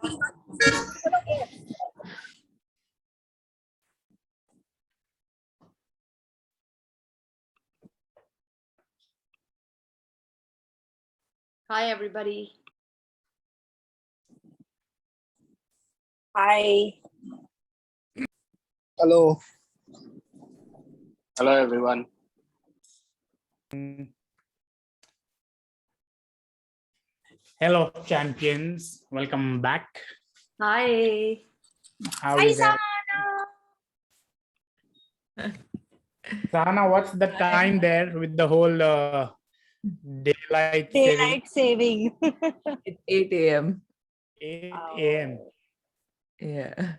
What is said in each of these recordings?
Hi, everybody. Hi. Hello. Hello, everyone. Hello, champions. Welcome back. Hi. How Hi, is it? Sahana. Sahana, what's the time there with the whole daylight saving? Daylight saving. It's 8 a.m. 8 a.m. Yeah.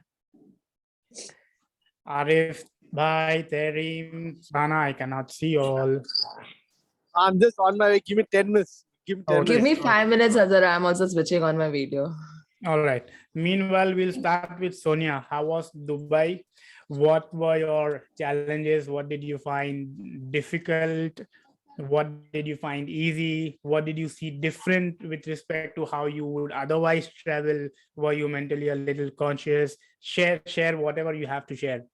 Aarif, bye, Terim, Sahana, I cannot see you all. I'm just on my way. Give me 10 minutes. Give me 10 Oh, Give minutes. me 5 minutes, Azhar. I'm also switching on my video. All right. Meanwhile, we'll start with Sonia. How was Dubai? What were your challenges? What did you find difficult? What did you find easy? What did you see different with respect to how you would otherwise travel? Were you mentally a little conscious? Share whatever you have to share.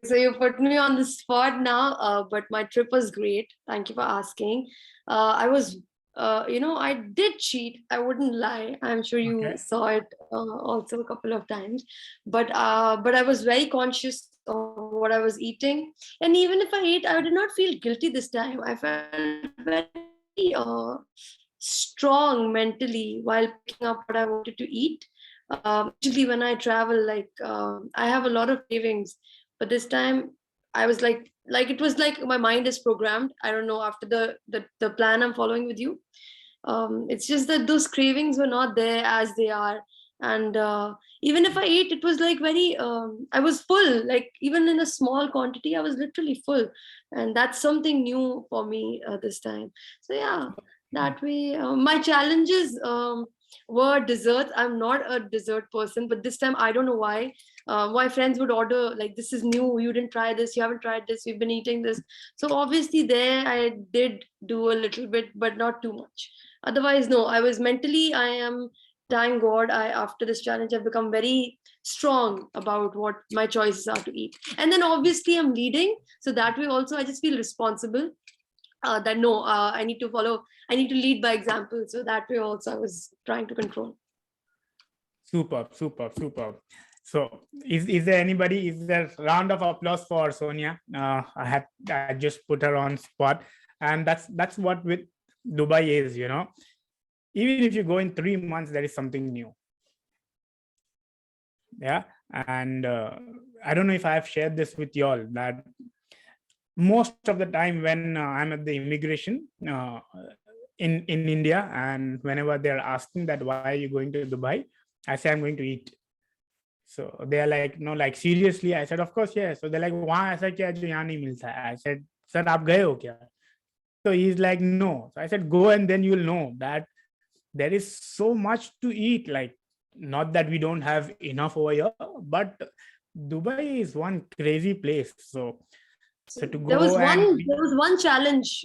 So you put me on the spot now, but my trip was great. Thank you for asking. I was, I did cheat. I wouldn't lie. I'm sure you Okay. saw it also a couple of times. But I was very conscious of what I was eating. And even if I ate, I did not feel guilty this time. I felt very strong mentally while picking up what I wanted to eat. Usually when I travel, I have a lot of cravings, but this time I was like it was like my mind is programmed. I don't know, after the plan I'm following with you. It's just that those cravings were not there as they are. And even if I ate, it was like very I was full, like even in a small quantity I was literally full. And that's something new for me this time. So yeah, that way my challenges were desserts. I'm not a dessert person, but this time I don't know why my friends would order like, this is new, you didn't try this, you haven't tried this, you've been eating this. So obviously there I did do a little bit, but not too much. Otherwise, no, I was mentally, I am, thank God, I after this challenge I've become very strong about what my choices are to eat. And then obviously I'm leading, so that way also I just feel responsible, that no, I need to follow, I need to lead by example. So that way also I was trying to control. Superb. So is there anybody, is there a round of applause for Sonia? I just put her on spot, and that's what with Dubai is, even if you go in 3 months, there is something new. Yeah. And I don't know if I have shared this with y'all, that most of the time when I'm at the immigration in India, and whenever they're asking that why are you going to Dubai, I say I'm going to eat. So they're like, no, like seriously? I said, of course, yeah. So they're like, वहाँ ऐसा क्या जो यहाँ नहीं मिलता है? I said, sir, आप गए हो क्या? So he's like, no. So I said, go and then you'll know that there is so much to eat. Like, not that we don't have enough over here, but Dubai is one crazy place. So to go There was one challenge.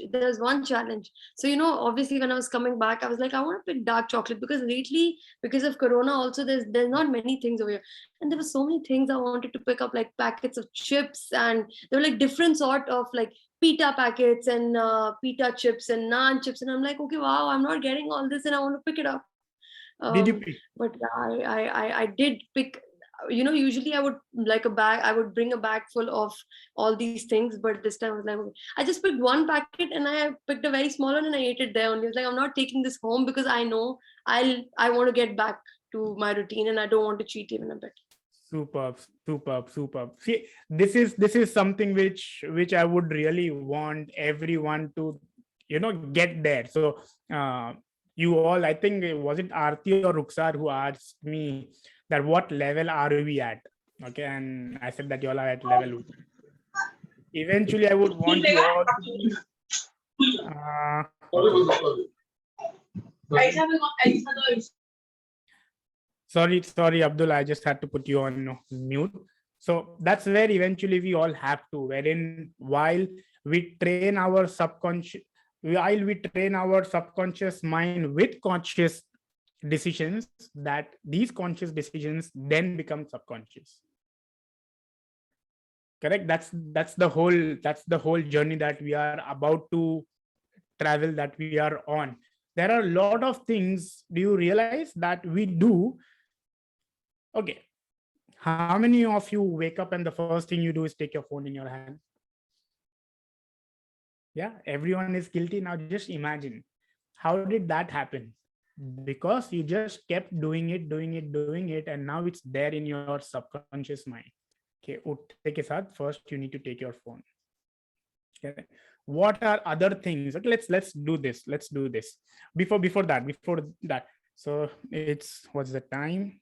So obviously when I was coming back, I was like, I want to pick dark chocolate, because lately, because of Corona also, there's not many things over here. And there were so many things I wanted to pick up, like packets of chips, and there were like different sort of like pita packets and pita chips and naan chips. And I'm like, okay, wow, I'm not getting all this and I want to pick it up. did you pick? But I did pick, usually I would I would bring a bag full of all these things, but this time I was like, okay. I just picked one packet and I picked a very small one and I ate it there only. It's like, I'm not taking this home because I know I want to get back to my routine and I don't want to cheat even a bit. Superb. See, this is something which I would really want everyone to, get there. So you all, I think, was it Aarti or Ruksar who asked me that what level are we at? Okay, and I said that you all are at level 1. Eventually, I would want you all to sorry, Abdul, I just had to put you on mute. So that's where eventually we all have to, wherein while we train our subconscious mind with conscious decisions, that these conscious decisions then become subconscious. Correct? That's the whole journey that we are about to travel, that we are on. There are a lot of things, do you realize, that we do. Okay, how many of you wake up and the first thing you do is take your phone in your hand? Yeah, everyone is guilty. Now just imagine, how did that happen? Because you just kept doing it, and now it's there in your subconscious mind. Okay, उठते के साथ first you need to take your phone. Okay, what are other things? Okay, let's do this. Before that, so it's, what's the time?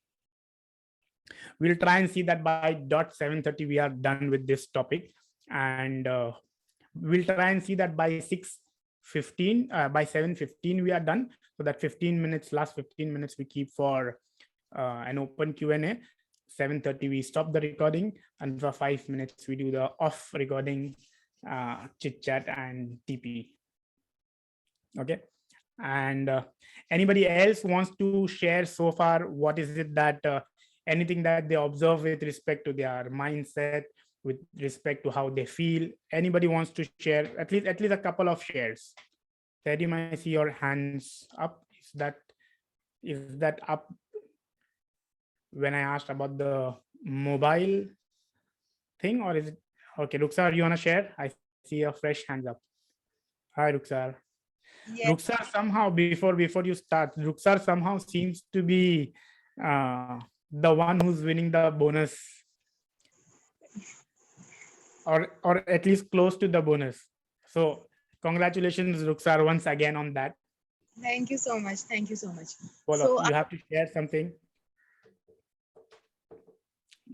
We'll try and see that by dot 7:30 we are done with this topic, and we'll try and see that by 6:15, by 7:15 we are done, so that 15 minutes, last 15 minutes we keep for an open Q&A. 7:30 we stop the recording, and for 5 minutes we do the off recording chit chat and TP. Okay, and anybody else wants to share so far? What is it that anything that they observe with respect to their mindset, with respect to how they feel? Anybody wants to share at least a couple of shares? Teddy, I see your hands up. Is that up when I asked about the mobile thing, or is it okay? Ruksar, you want to share? I see your fresh hands up. Hi, Ruksar. Yes, Ruksar, somehow before you start, Ruksar somehow seems to be the one who's winning the bonus, or at least close to the bonus. So congratulations, Ruksar, once again on that. thank you so much. Thank you so much. Follow So, up. You have to share something.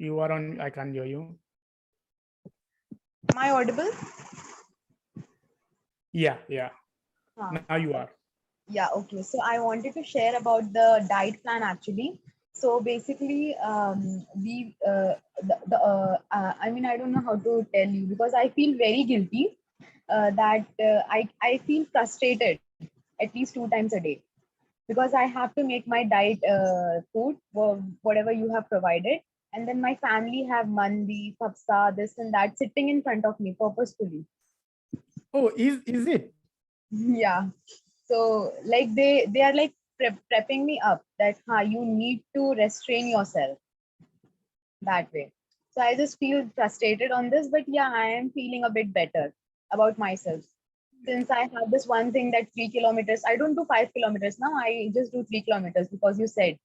You are on. I can't hear you. am I audible? Yeah. Ah, Now you are. yeah, okay. So I wanted to share about the diet plan actually. So basically, I mean, I don't know how to tell you because I feel very guilty that I feel frustrated at least 2 times a day because I have to make my diet food or whatever you have provided. And then my family have mandi, kapsa, this and that sitting in front of me purposefully. Oh, is it? Yeah. So like they are like prepping me up that you need to restrain yourself that way. So I just feel frustrated on this, but yeah, I am feeling a bit better about myself. Since I have this one thing that 3 kilometers, I don't do 5 kilometers now. I just do 3 kilometers because you said.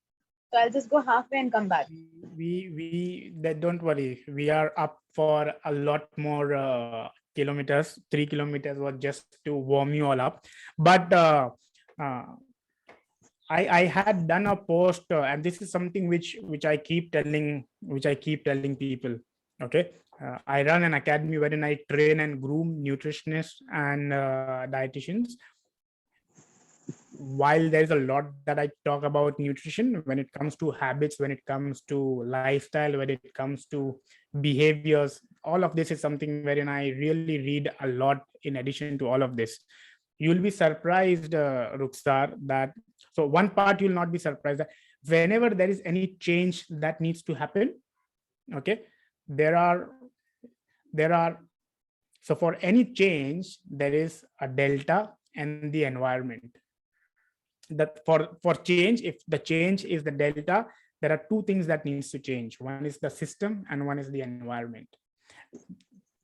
So I'll just go halfway and come back. We that, don't worry. We are up for a lot more kilometers. 3 kilometers was just to warm you all up. But uh, I had done a post, and this is something which I keep telling people. Okay, I run an academy wherein I train and groom nutritionists and dietitians. While there's a lot that I talk about nutrition, when it comes to habits, when it comes to lifestyle, when it comes to behaviors, all of this is something wherein I really read a lot in addition to all of this. You'll be surprised, Ruksar, that so one part you'll not be surprised that whenever there is any change that needs to happen, okay, there are so for any change there is a delta and the environment. That for change, if the change is the delta, there are two things that needs to change. One is the system and one is the environment.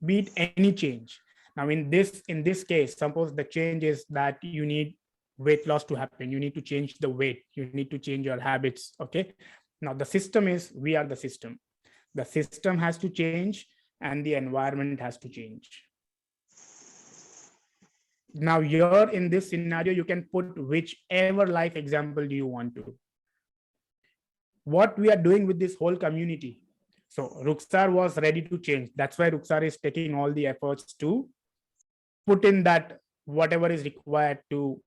Be it any change. Now in this case, suppose the change is that you need weight loss to happen, you need to change the weight, you need to change your habits. Okay, now the system is, we are the system has to change and the environment has to change. Now here in this scenario, you can put whichever life example do you want to. What we are doing with this whole community. So Ruksar was ready to change. That's why Ruksar is taking all the efforts to put in that whatever is required to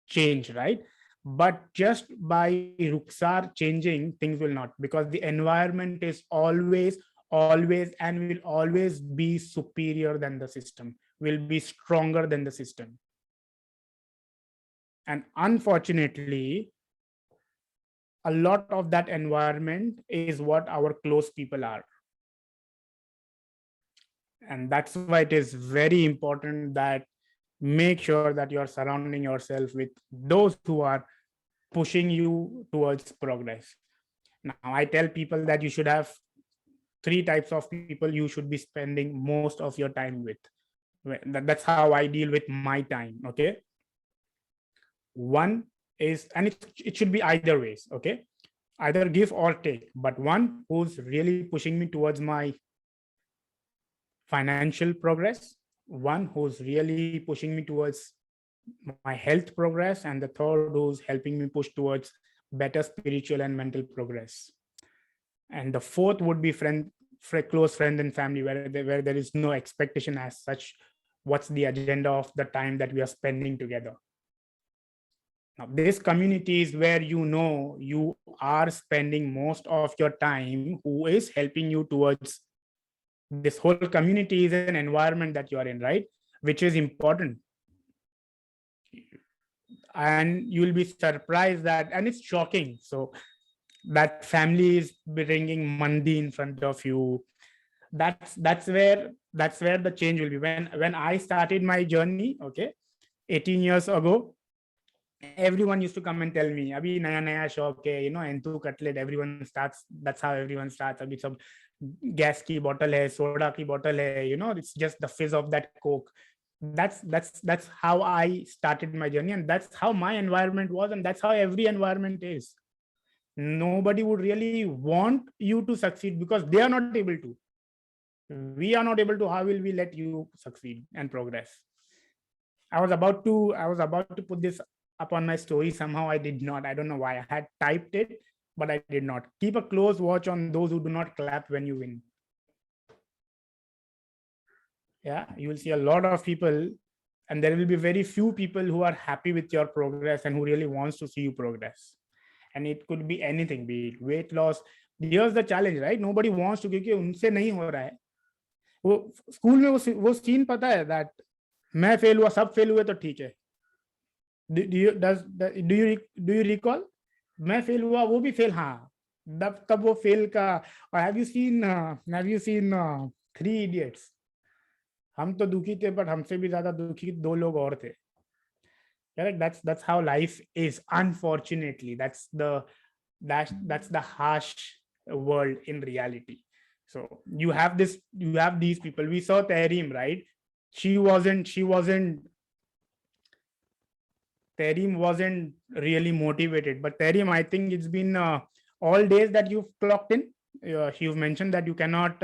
change, right? But just by Ruksar changing, things will not, because the environment is always and will always be superior than the system, will be stronger than the system. And unfortunately, a lot of that environment is what our close people are. And that's why it is very important that make sure that you're surrounding yourself with those who are pushing you towards progress. Now, I tell people that you should have three types of people you should be spending most of your time with. That's how I deal with my time. Okay. One is, and it should be either ways. Okay. Either give or take, but one who's really pushing me towards my financial progress, one who's really pushing me towards my health progress, and the third who's helping me push towards better spiritual and mental progress. And the fourth would be close friend and family, where there is no expectation as such. What's the agenda of the time that we are spending together? Now, this community is where you are spending most of your time, who is helping you towards this whole community is an environment that you are in, right? Which is important. And you will be surprised that, and it's shocking. So that family is bringing mandi in front of you. That's where the change will be. When I started my journey, okay, 18 years ago, everyone used to come and tell me, abhi naya shauq hai, entu cutlet, everyone starts. That's how everyone starts. Abhi sab gas ki bottle hai, soda ki bottle hai, it's just the fizz of that Coke. That's how I started my journey, and that's how my environment was, and that's how every environment is. Nobody would really want you to succeed because they are not able to. We are not able to. How will we let you succeed and progress? I was about to put this up on my story. Somehow I did not. I don't know why. I had typed it, but I did not. Keep a close watch on those who do not clap when you win. Yeah, you will see a lot of people, and there will be very few people who are happy with your progress and who really wants to see you progress. And it could be anything, be it weight loss. Here's the challenge, right? Nobody wants to, क्योंकि उनसे नहीं हो रहा है. वो school में वो scene पता है that मैं फेल हुआ, सब फेल हुए तो ठीक है. Do you recall? मैं फेल हुआ, वो भी फेल, हाँ. तब वो फेल का. Or have you seen Three Idiots? हम तो दुखी थे, but हमसे भी ज्यादा दुखी दो लोग और थे. Correct? That's how life is. Unfortunately, that's the harsh world in reality. So you have these people. We saw Tehreem, right? Tehreem wasn't really motivated, but Tehreem, I think it's been all days that you've clocked in. You've mentioned that you cannot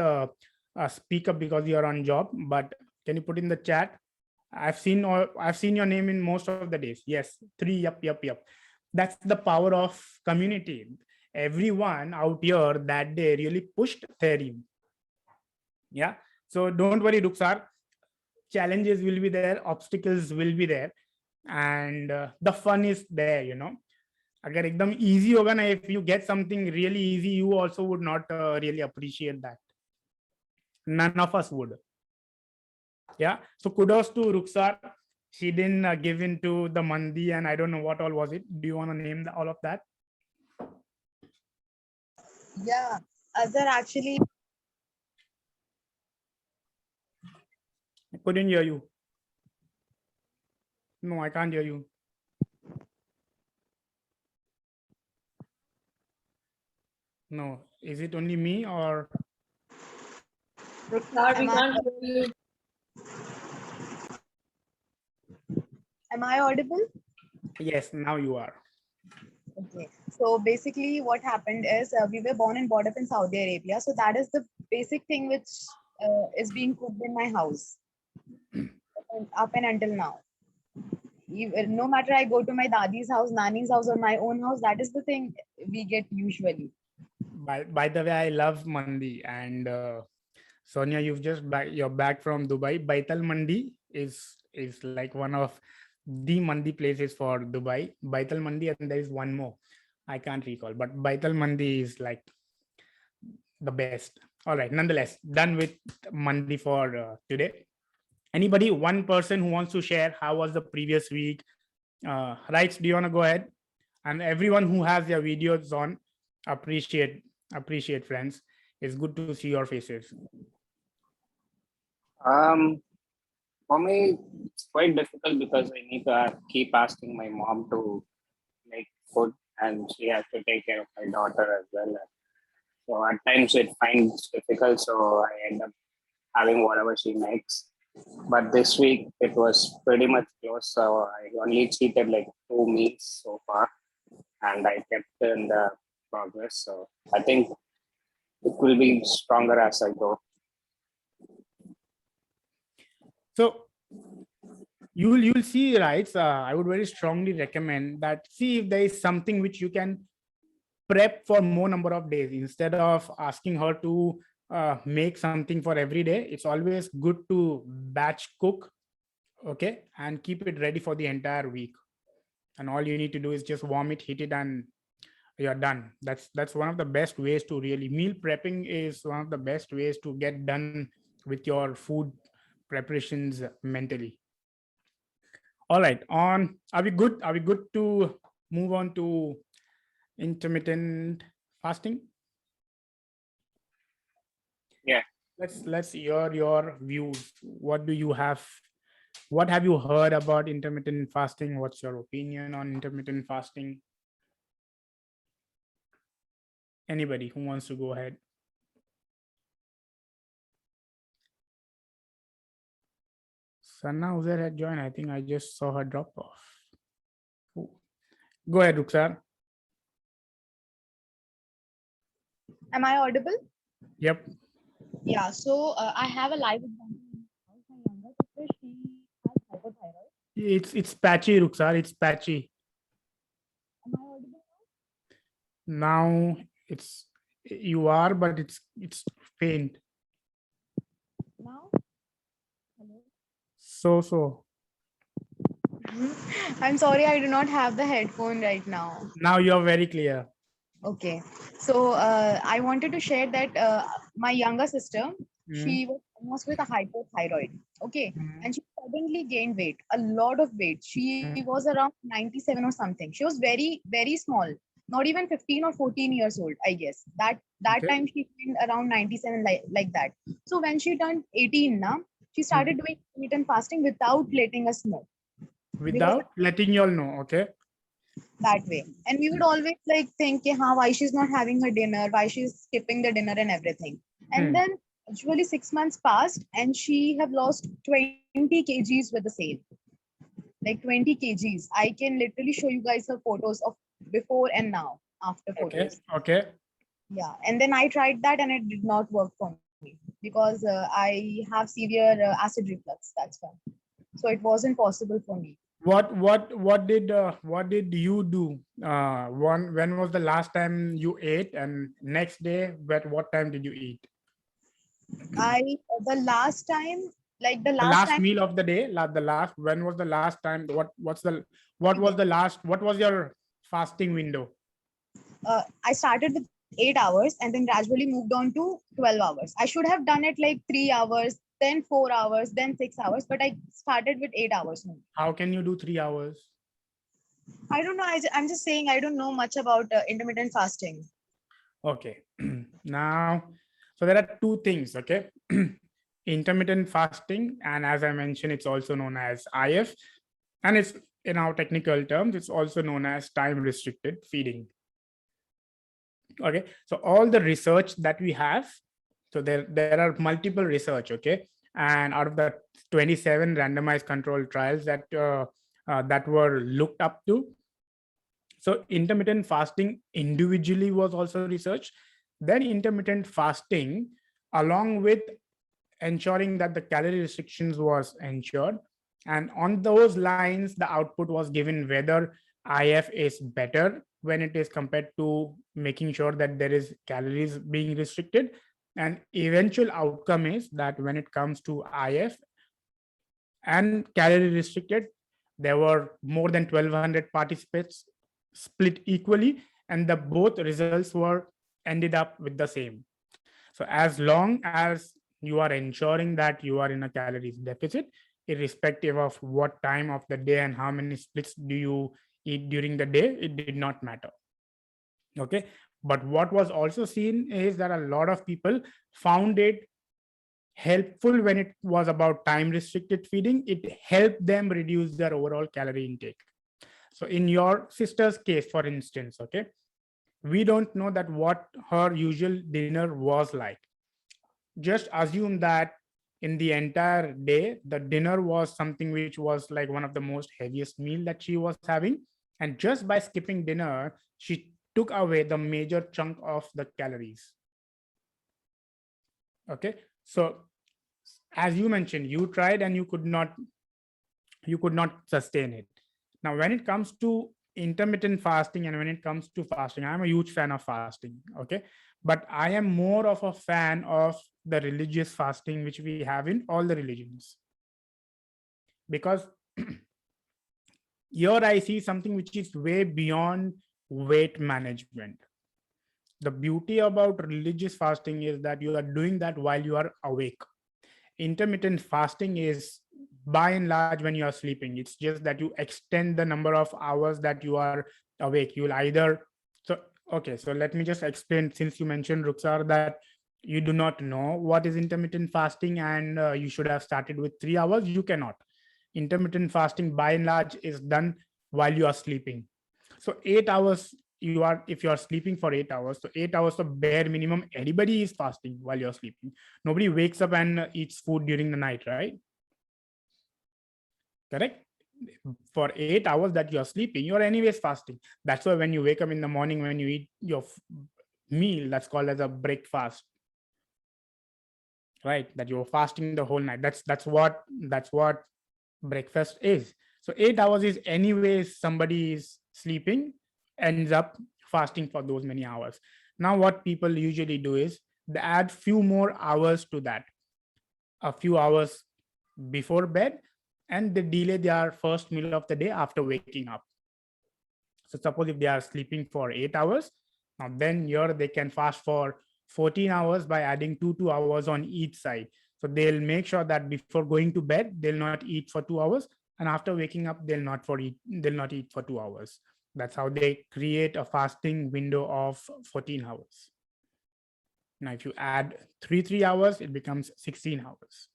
speak up because you're on job, but can you put in the chat? I've seen your name in most of the days. Yes, 3. Yep. That's the power of community. Everyone out here that day really pushed Tehreem. Yeah. So don't worry, Ruksar. Challenges will be there, obstacles will be there, and the fun is there. Agar ekdam easy hoga na, if you get something really easy, you also would not really appreciate that. None of us would. Yeah. So kudos to Ruksar. She didn't give in to the mandi, and I don't know what all was it. Do you want to name all of that? Yeah, Azhar, actually, I couldn't hear you. No, I can't hear you. No, is it only me or? Rukhsar, we can't hear you. am I audible? Yes, now you are. Okay. So basically, what happened is we were born and brought up in Saudi Arabia. So that is the basic thing which is being cooked in my house up and until now. No matter I go to my dadi's house, nani's house, or my own house, that is the thing we get usually. By the way, I love mandi, and Sonia, you're back from Dubai. Baital Mandi is like one of the mandi places for Dubai. Baital Mandi, and there is one more. I can't recall, but Baital Mandi is like the best. All right, nonetheless, done with mandi for today. Anybody, one person who wants to share how was the previous week? Rights, do you want to go ahead? And everyone who has their videos on, appreciate friends. It's good to see your faces. For me, it's quite difficult because I need to keep asking my mom to make food, and she has to take care of my daughter as well. So at times it finds difficult, so I end up having whatever she makes. But this week it was pretty much close, so I only cheated like 2 meals so far, and I kept in the progress. So I think it will be stronger as I go. So you'll see, right? I would very strongly recommend that, see if there is something which you can prep for more number of days instead of asking her to make something for every day. It's always good to batch cook, okay, and keep it ready for the entire week. And all you need to do is just warm it, heat it, and you're done. That's one of the best ways to really, meal prepping is one of the best ways to get done with your food preparations mentally. All right, on, are we good to move on to intermittent fasting? Yeah. Let's hear your views. What do you have, what have you heard about intermittent fasting? What's your opinion on intermittent fasting? Anybody who wants to go ahead? Sana Uzer had joined. I think I just saw her drop off. Ooh. Go ahead, Ruksar. Am I audible? Yep. Yeah. So I have a live example. My younger sister, she has hypothyroid. It's patchy, Ruksar. It's patchy. Am I audible Now it's, you are, but it's faint. now? Hello. So I'm sorry, I do not have the headphone right now. now you're very clear. Okay. So I wanted to share that my younger sister, she was almost with a hypothyroid. Okay. And she suddenly gained weight, a lot of weight. She was around 97 or something. She was very, very small, not even 15 or 14 years old, I guess. That Okay. time she gained around 97, like that. So when she turned 18 now, she started doing intermittent fasting without letting us know. Without letting you all know, okay? That way, and we would always like think why she's not having her dinner, why she's skipping the dinner and everything. And then actually 6 months passed and she have lost 20 kgs with the same, like 20 kgs. I can literally show you guys her photos of before and now after photos. Okay. Yeah, and then I tried that and it did not work for me because I have severe acid reflux, that's why. So it wasn't possible for me. What did you do? When was the last time you ate, and next day, at what time did you eat? The last time, like the The last last time, meal of the day, the last, when was the last time? What was the last? What was your fasting window? I started with 8 hours and then gradually moved on to 12 hours. I should have done it like 3 hours, then 4 hours, then 6 hours, but I started with 8 hours only. How can you do 3 hours? I don't know. I'm just saying I don't know much about intermittent fasting. Okay. Now, so there are two things, okay? Intermittent fasting, and as I mentioned, it's also known as IF, and it's, in our technical terms, it's also known as time restricted feeding. Okay, so all the research that we have, so there are multiple research, okay, and out of the 27 randomized controlled trials that that were looked up to, so intermittent fasting individually was also researched. Then intermittent fasting, along with ensuring that the calorie restrictions was ensured, and on those lines the output was given whether IF is better when it is compared to making sure that there is calories being restricted. And eventual outcome is that when it comes to IF and calorie restricted, there were more than 1200 participants split equally, and the both results were ended up with the same. So as long as you are ensuring that you are in a calories deficit, irrespective of what time of the day and how many splits do you eat during the day, it did not matter. Okay. But what was also seen is that a lot of people found it helpful when it was about time restricted feeding. It helped them reduce their overall calorie intake. So in your sister's case, for instance, okay, we don't know that what her usual dinner was like. Just assume that in the entire day, the dinner was something which was like one of the most heaviest meal that she was having. And just by skipping dinner, she took away the major chunk of the calories. Okay. So as you mentioned, you tried and you could not sustain it. Now, when it comes to intermittent fasting and when it comes to fasting, I'm a huge fan of fasting. Okay. But I am more of a fan of the religious fasting, which we have in all the religions. Because here I see something which is way beyond weight management. The beauty about religious fasting is that you are doing that while you are awake. Intermittent fasting is by and large when you are sleeping. It's just that you extend the number of hours that you are awake. You'll either, so okay, so let me just explain, since you mentioned, Ruxar, that you do not know what is intermittent fasting and you should have started with 3 hours. You cannot. Intermittent fasting by and large is done while you are sleeping. So 8 hours, you are, if you are sleeping for 8 hours, so 8 hours of bare minimum, anybody is fasting while you're sleeping. Nobody wakes up and eats food during the night, right? Correct. For 8 hours that you're sleeping, you're anyways fasting. That's why when you wake up in the morning, when you eat your meal, that's called as a breakfast, right? That you're fasting the whole night. That's what breakfast is. So 8 hours is anyways somebody is sleeping, ends up fasting for those many hours. Now what people usually do is they add few more hours to that, a few hours before bed, and they delay their first meal of the day after waking up. So suppose if they are sleeping for 8 hours, now then here they can fast for 14 hours by adding 2 hours on each side. So they'll make sure that before going to bed, they'll not eat for 2 hours. And after waking up, they'll not eat for 2 hours. That's how they create a fasting window of 14 hours. Now, if you add 3 hours, it becomes 16 hours.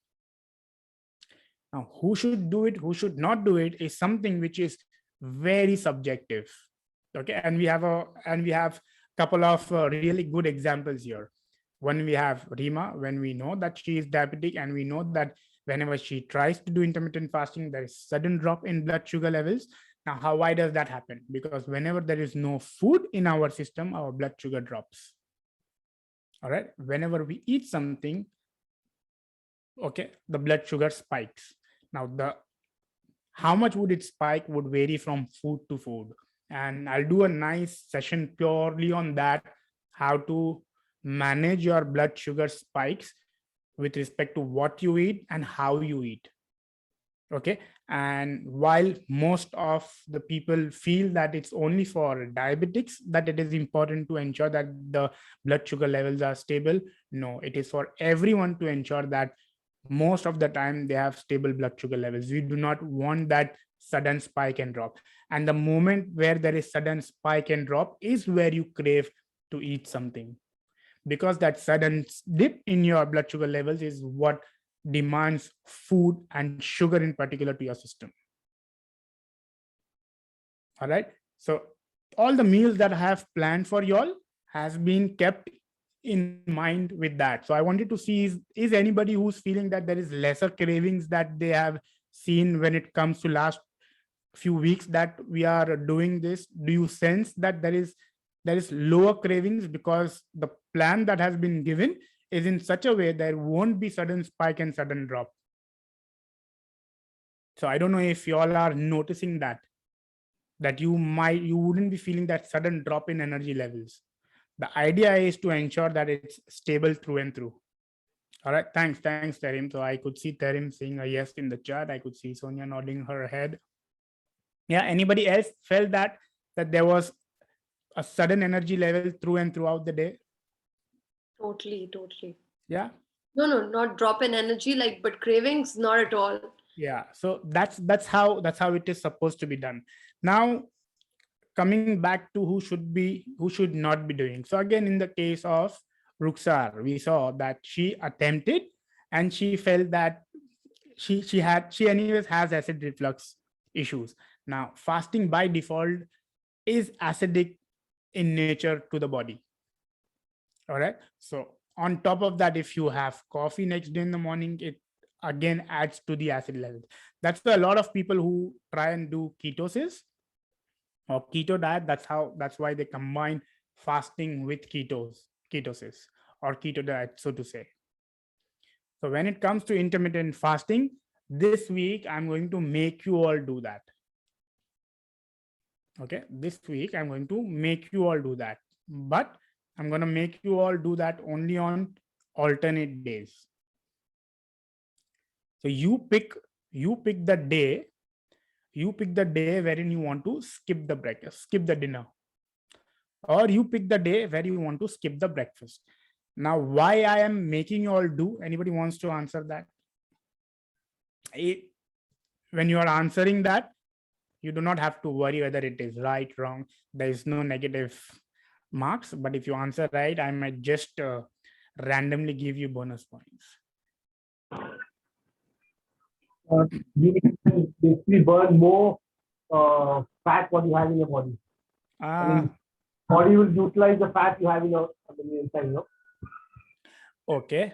Now, who should do it, who should not do it is something which is very subjective. Okay, and we have a couple of really good examples here. When we have Rima, when we know that she is diabetic, and we know that whenever she tries to do intermittent fasting, there is sudden drop in blood sugar levels. Now, why does that happen? Because whenever there is no food in our system, our blood sugar drops. All right, whenever we eat something, okay, the blood sugar spikes. Now, how much would it spike would vary from food to food. And I'll do a nice session purely on that, how to manage your blood sugar spikes with respect to what you eat and how you eat. Okay. And while most of the people feel that it's only for diabetics that it is important to ensure that the blood sugar levels are stable, no, it is for everyone to ensure that most of the time they have stable blood sugar levels. We do not want that sudden spike and drop. And the moment where there is sudden spike and drop is where you crave to eat something, because that sudden dip in your blood sugar levels is what demands food and sugar in particular to your system. All right. So all the meals that I have planned for y'all has been kept in mind with that. So I wanted to see, is anybody who's feeling that there is lesser cravings that they have seen when it comes to last few weeks that we are doing this? Do you sense that there is lower cravings because the plan that has been given is in such a way there won't be sudden spike and sudden drop? So I don't know if you all are noticing that you wouldn't be feeling that sudden drop in energy levels. The idea is to ensure that it's stable through and through. All right, thanks, Terim. So I could see Terim saying a yes in the chat. I could see Sonia nodding her head. Yeah, anybody else felt that there was a sudden energy level through and throughout the day? Totally. Yeah. No, not drop in energy, like, but cravings, not at all. Yeah. So that's how it is supposed to be done. Now, coming back to who should not be doing. So again, in the case of Ruksar, we saw that she attempted and she felt that she anyways has acid reflux issues. Now, fasting by default is acidic in nature to the body. All right. So on top of that, if you have coffee next day in the morning, it again adds to the acid level. That's why a lot of people who try and do ketosis or keto diet, that's why they combine fasting with ketosis or keto diet, so to say. So when it comes to intermittent fasting, this week I'm going to make you all do that. Okay, this week I'm going to make you all do that, but I'm going to make you all do that only on alternate days. So you pick the day wherein you want to skip the breakfast, skip the dinner, or you pick the day where you want to skip the breakfast. Now, why I am making you all do? Anybody wants to answer that? When you are answering that, you do not have to worry whether it is right, wrong. There is no negative marks. But if you answer right, I might just randomly give you bonus points. You basically burn more fat what you have in your body. Body will utilize the fat you have in your inside. Okay.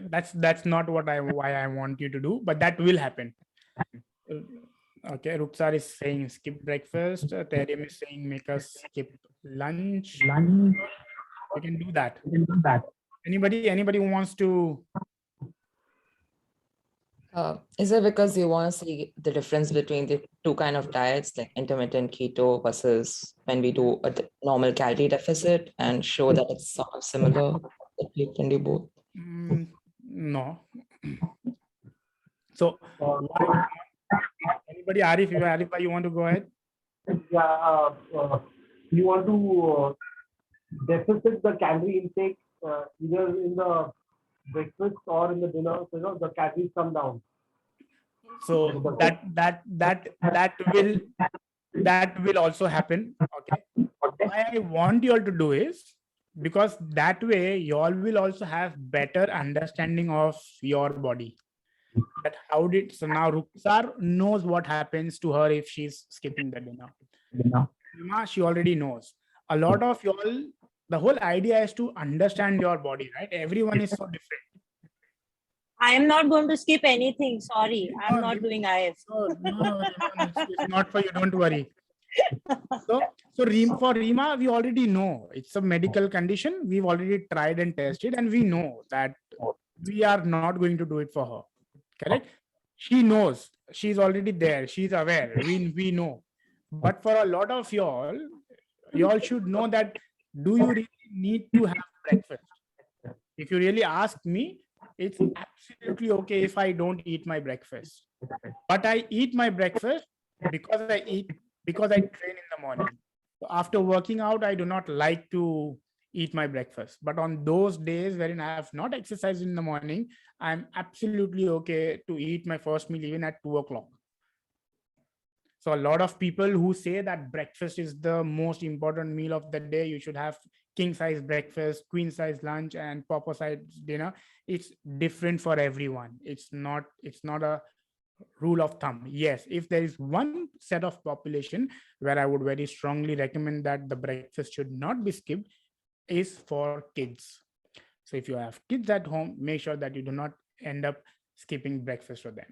That's not why I want you to do, but that will happen. Okay, Ruksar is saying skip breakfast. Terium is saying make us skip lunch. We can do that. Anybody who wants to? Is it because you want to see the difference between the two kind of diets, like intermittent keto versus when we do a normal calorie deficit, and show that it's sort of similar that we can do both? No. So, anybody, Aarif, you want to go ahead? Yeah, you want to deficit the calorie intake either in the breakfast or in the dinner, so the calories come down. So that will also happen. Okay. Why I want you all to do is because that way you all will also have better understanding of your body. That how did so now Ruksar knows what happens to her if she's skipping the dinner. She already knows. A lot of y'all, the whole idea is to understand your body, right? Everyone is so different. I am not going to skip anything. Sorry, I'm not doing IF. No, it's not for you. Don't worry. So for Rima, we already know it's a medical condition. We've already tried and tested, and we know that we are not going to do it for her. Correct? She knows. She's already there. She's aware. We know. But for a lot of y'all should know that do you really need to have breakfast? If you really ask me, it's absolutely okay if I don't eat my breakfast. But I eat my breakfast because I train in the morning. So after working out, I do not like to eat my breakfast. But on those days wherein I have not exercised in the morning, I'm absolutely okay to eat my first meal even at 2 o'clock. So a lot of people who say that breakfast is the most important meal of the day, you should have king size breakfast, queen size lunch, and pauper size dinner. It's different for everyone. It's not a rule of thumb. Yes, if there is one set of population where I would very strongly recommend that the breakfast should not be skipped is for kids. So if you have kids at home, make sure that you do not end up skipping breakfast for them.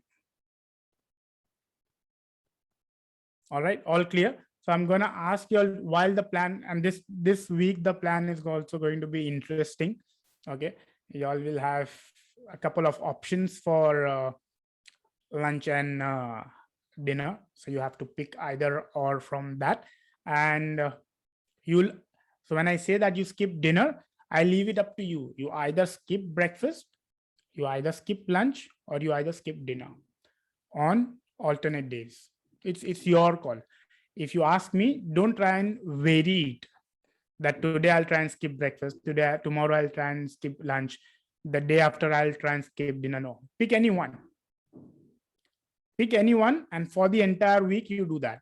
All right, all clear. So I'm going to ask you all while the plan, and this week the plan is also going to be interesting. Okay, you all will have a couple of options for lunch and dinner. So you have to pick either or from that, and so when I say that you skip dinner, I leave it up to you. You either skip breakfast, you either skip lunch, or you either skip dinner on alternate days. It's your call. If you ask me, don't try and vary it. That today I'll try and skip breakfast. Tomorrow I'll try and skip lunch. The day after I'll try and skip dinner. No, pick anyone. Pick anyone, and for the entire week you do that.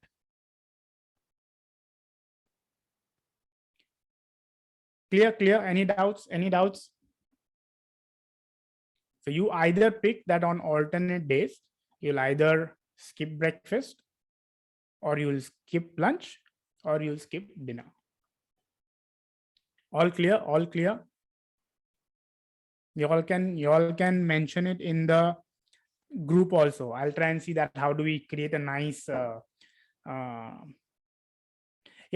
Clear. Any doubts? So you either pick that on alternate days, you'll either skip breakfast, or you'll skip lunch, or you'll skip dinner. All clear. You all can mention it in the group also. I'll try and see that how do we create a nice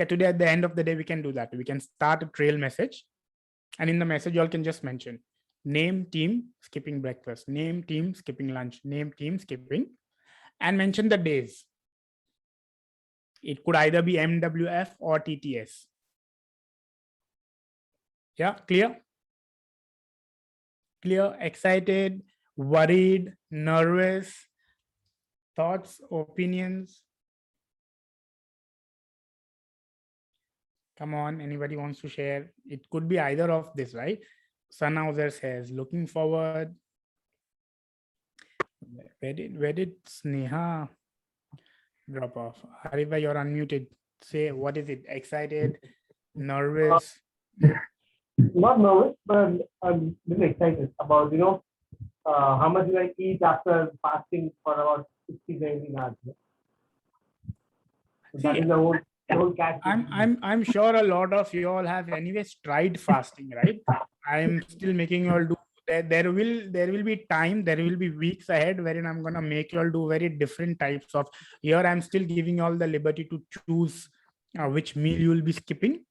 today at the end of the day we can do that. We can start a trail message, and in the message you all can just mention name team skipping breakfast, name team skipping lunch, name team skipping, and mention the days. It could either be MWF or TTS. Yeah, clear, excited, worried, nervous, thoughts, opinions. Come on, anybody wants to share? It could be either of this, right? Sana says, looking forward. Where did Sneha drop off? Aarif, you're unmuted. Say, what is it? Excited, nervous? Not nervous, but I'm a little excited about, how much do I eat after fasting for about 60, 70 hours. So that is the whole catch. I'm sure a lot of you all have anyways tried fasting, right? I'm still making you all do. There will be time, there will be weeks ahead wherein I'm gonna make you all do very different types of. Here I'm still giving you all the liberty to choose which meal you will be skipping.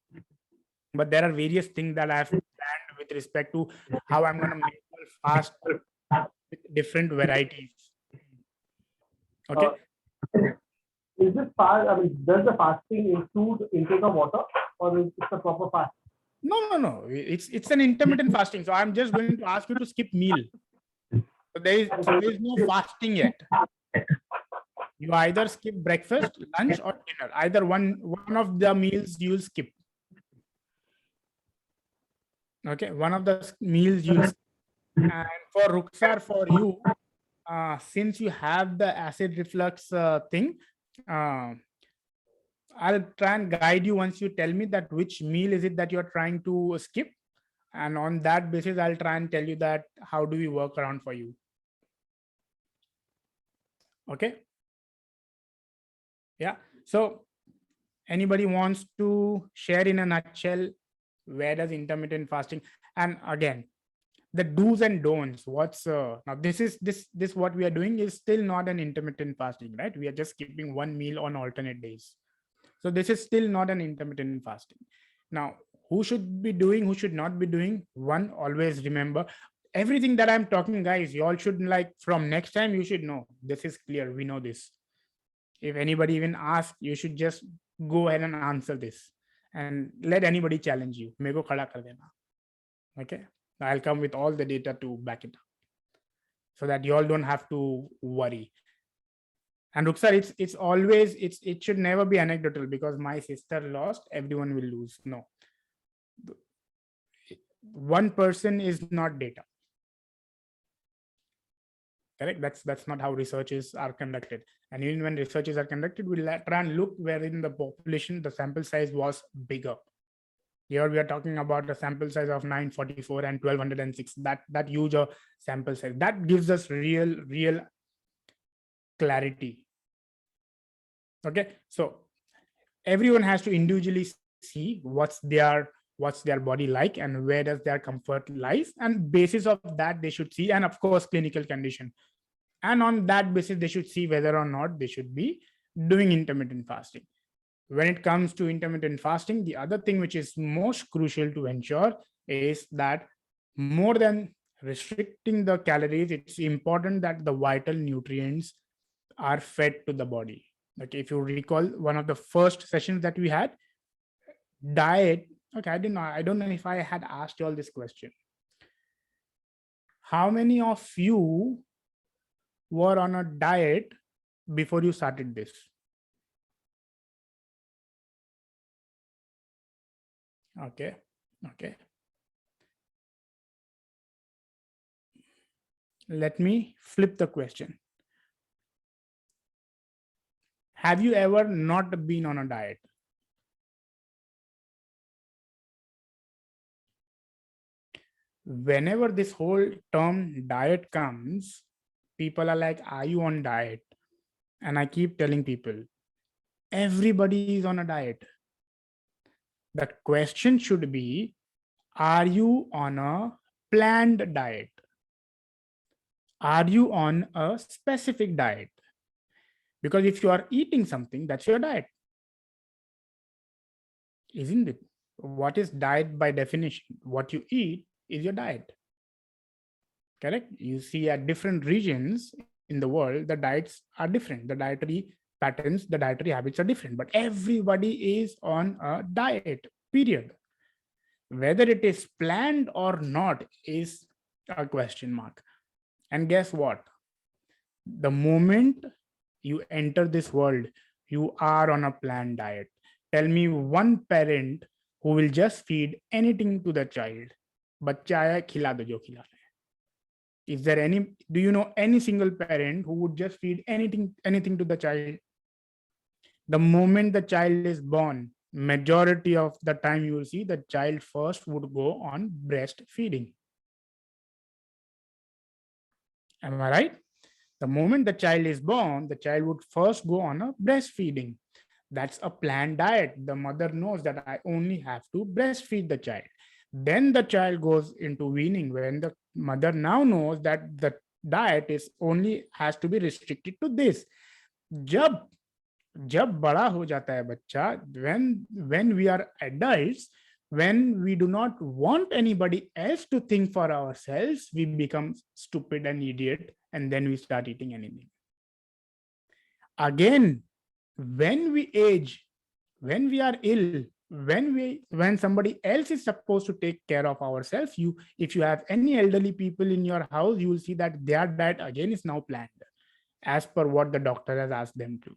But there are various things that I have planned with respect to how I'm gonna make you all fast with different varieties. Okay. Is this fast? I mean, does the fasting include intake of water, or is it a proper fast? No. It's an intermittent fasting. So I'm just going to ask you to skip meal. So there is no fasting yet. You either skip breakfast, lunch, or dinner. Either one of the meals you'll skip. Okay, one of the meals you'll skip. And for Ruksar, for you, since you have the acid reflux thing, I'll try and guide you once you tell me that which meal is it that you're trying to skip. And on that basis, I'll try and tell you that how do we work around for you. Okay. Yeah. So anybody wants to share in a nutshell, where does intermittent fasting, and again, the do's and don'ts. What's now this what we are doing is still not an intermittent fasting, right? We are just skipping one meal on alternate days. So this is still not an intermittent fasting. Now, who should be doing, who should not be doing? One, always remember everything that I'm talking, guys. You all should, like, from next time you should know this is clear. We know this. If anybody even asks, you should just go ahead and answer this, and let anybody challenge you. Meko khada kar dena. Okay, I'll come with all the data to back it up, so that you all don't have to worry. And Ruksar, it's always it should never be anecdotal because my sister lost, everyone will lose. No, one person is not data. Correct. That's not how researches are conducted. And even when researches are conducted, we'll try and look wherein the population, the sample size was bigger. Here we are talking about a sample size of 944 and 1206. That huge a sample size that gives us real clarity. Okay, so everyone has to individually see what's their body like and where does their comfort lies, and basis of that they should see, and of course clinical condition, and on that basis they should see whether or not they should be doing intermittent fasting. When it comes to intermittent fasting, the other thing which is most crucial to ensure is that more than restricting the calories, it's important that the vital nutrients are fed to the body. Like if you recall one of the first sessions that we had, diet. Okay, I don't know if I had asked you all this question. How many of you were on a diet before you started this? Okay. Let me flip the question. Have you ever not been on a diet? whenever this whole term diet comes, people are like, are you on diet? And I keep telling people, everybody is on a diet. The question should be, are you on a planned diet? Are you on a specific diet? Because if you are eating something, that's your diet, isn't it? What is diet by definition? What you eat is your diet. Correct? You see at different regions in the world, the diets are different. The dietary patterns, the dietary habits are different, but everybody is on a diet, period. Whether it is planned or not is a question mark. And guess what? The moment you enter this world, you are on a planned diet. Tell me one parent who will just feed anything to the child. बच्चा आया खिला दो जो खिला रहे हैं. Is there any, do you know any single parent who would just feed anything to the child? The moment the child is born, majority of the time you will see the child first would go on breastfeeding. Am I right? The moment the child is born, the child would first go on a breastfeeding. That's a planned diet. The mother knows that I only have to breastfeed the child. Then the child goes into weaning, when the mother now knows that the diet is only has to be restricted to this. जब जब बड़ा हो जाता है बच्चा, when we are adults, when we do not want anybody else to think for ourselves, we become stupid and idiot, and then we start eating anything. Again, when we age, when we are ill, when somebody else is supposed to take care of ourselves, if you have any elderly people in your house, you will see that their diet again is now planned as per what the doctor has asked them to.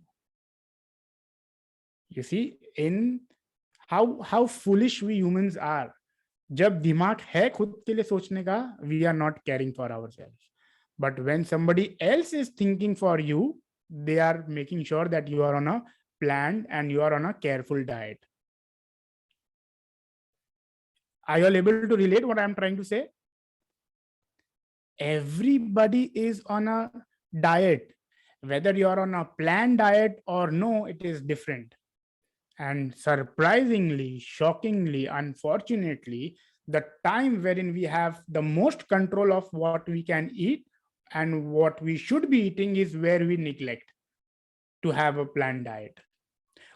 You see, in how foolish we humans are. जब दिमाग है खुद के लिए सोचने का, we are not caring for ourselves. But when somebody else is thinking for you, they are making sure that you are on a planned and you are on a careful diet. Are you all able to relate what I'm trying to say? Everybody is on a diet. Whether you are on a planned diet or no, it is different. And surprisingly, shockingly, unfortunately, the time wherein we have the most control of what we can eat and what we should be eating is where we neglect to have a planned diet.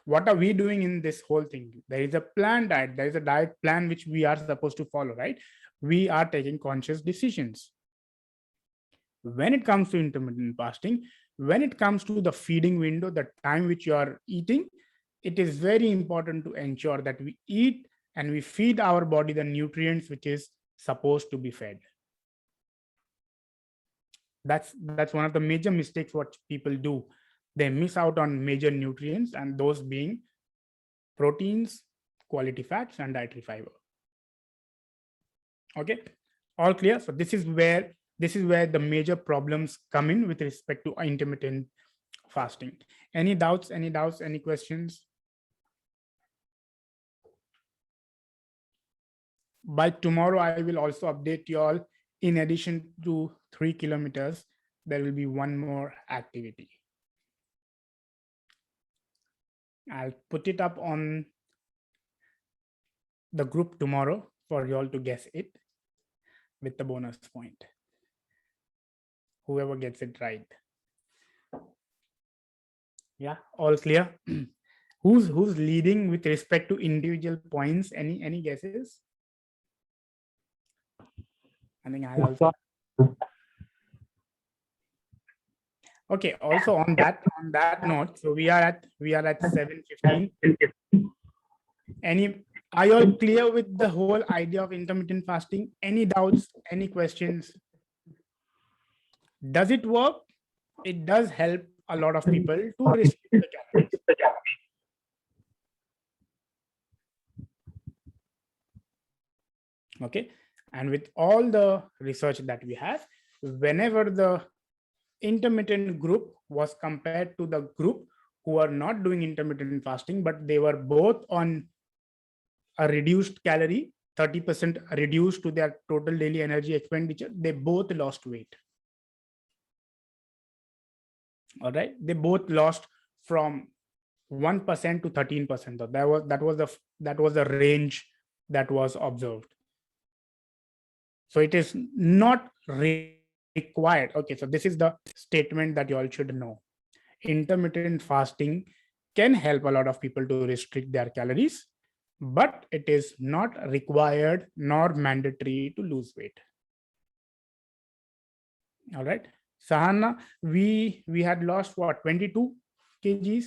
What are we doing in this whole thing? There is a planned diet. There is a diet plan which we are supposed to follow, right? We are taking conscious decisions. When it comes to intermittent fasting, when it comes to the feeding window, the time which you are eating, it is very important to ensure that we eat and we feed our body the nutrients which is supposed to be fed. That's one of the major mistakes what people do. They miss out on major nutrients, and those being proteins, quality fats, and dietary fiber. Okay, all clear? So this is where the major problems come in with respect to intermittent fasting. Any doubts, any questions? By tomorrow, I will also update you all. In addition to 3 kilometers, there will be one more activity. I'll put it up on the group tomorrow for you all to guess it with the bonus point. Whoever gets it right. Yeah, all clear? Who's leading with respect to individual points? Any guesses? I think I also. Okay. Also on that note, so we are at 7:15. Are you all clear with the whole idea of intermittent fasting? Any doubts? Any questions? Does it work? It does help a lot of people to restrict the calories. Okay. And with all the research that we have, whenever the intermittent group was compared to the group who are not doing intermittent fasting, but they were both on a reduced calorie 30% reduced to their total daily energy expenditure, they both lost weight. All right, they both lost from 1% to 13%. So that was the range that was observed. So it is not required. Okay, so this is the statement that you all should know. Intermittent fasting can help a lot of people to restrict their calories, but it is not required nor mandatory to lose weight. All right, Sahana, we had lost what, 22 kgs?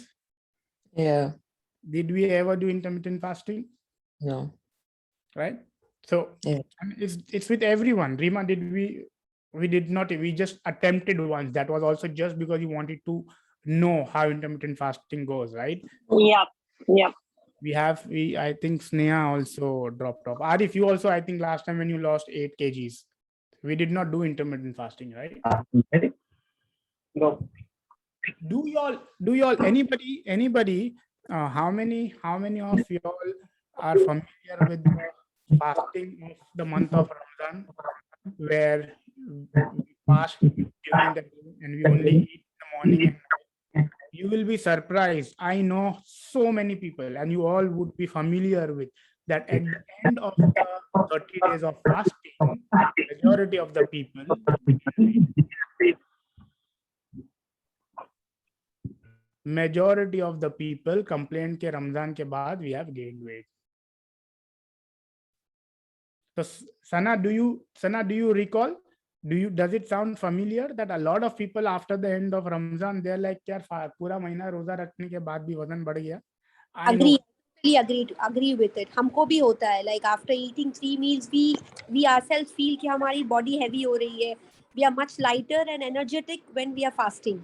Yeah. Did we ever do intermittent fasting? No. Right, so Yeah. I mean, it's with everyone. Rima, did we did not, we just attempted once. That was also just because you wanted to know how intermittent fasting goes, right? Yep. Yep. We I think Sneha also dropped off. Aarif, you also, I think last time when you lost 8 kgs, we did not do intermittent fasting, right? No. Do y'all anybody how many of y'all are familiar with the fasting of the month of Ramadan, where we fast during the day and we only eat in the morning and night? You will be surprised. I know so many people, and you all would be familiar with that. At the end of the 30 days of fasting, majority of the people complained ke Ramzan ke baad we have gained weight. So Sana, do you recall? Does it sound familiar that a lot of people after the end of Ramzan, they're like, यार पूरा महीना रोजा रखने के बाद भी वजन बढ़ गया? I know. Agree with it. हमको भी होता है, like after eating 3 meals we ourselves feel कि हमारी body heavy हो रही है. We are much lighter and energetic when we are fasting.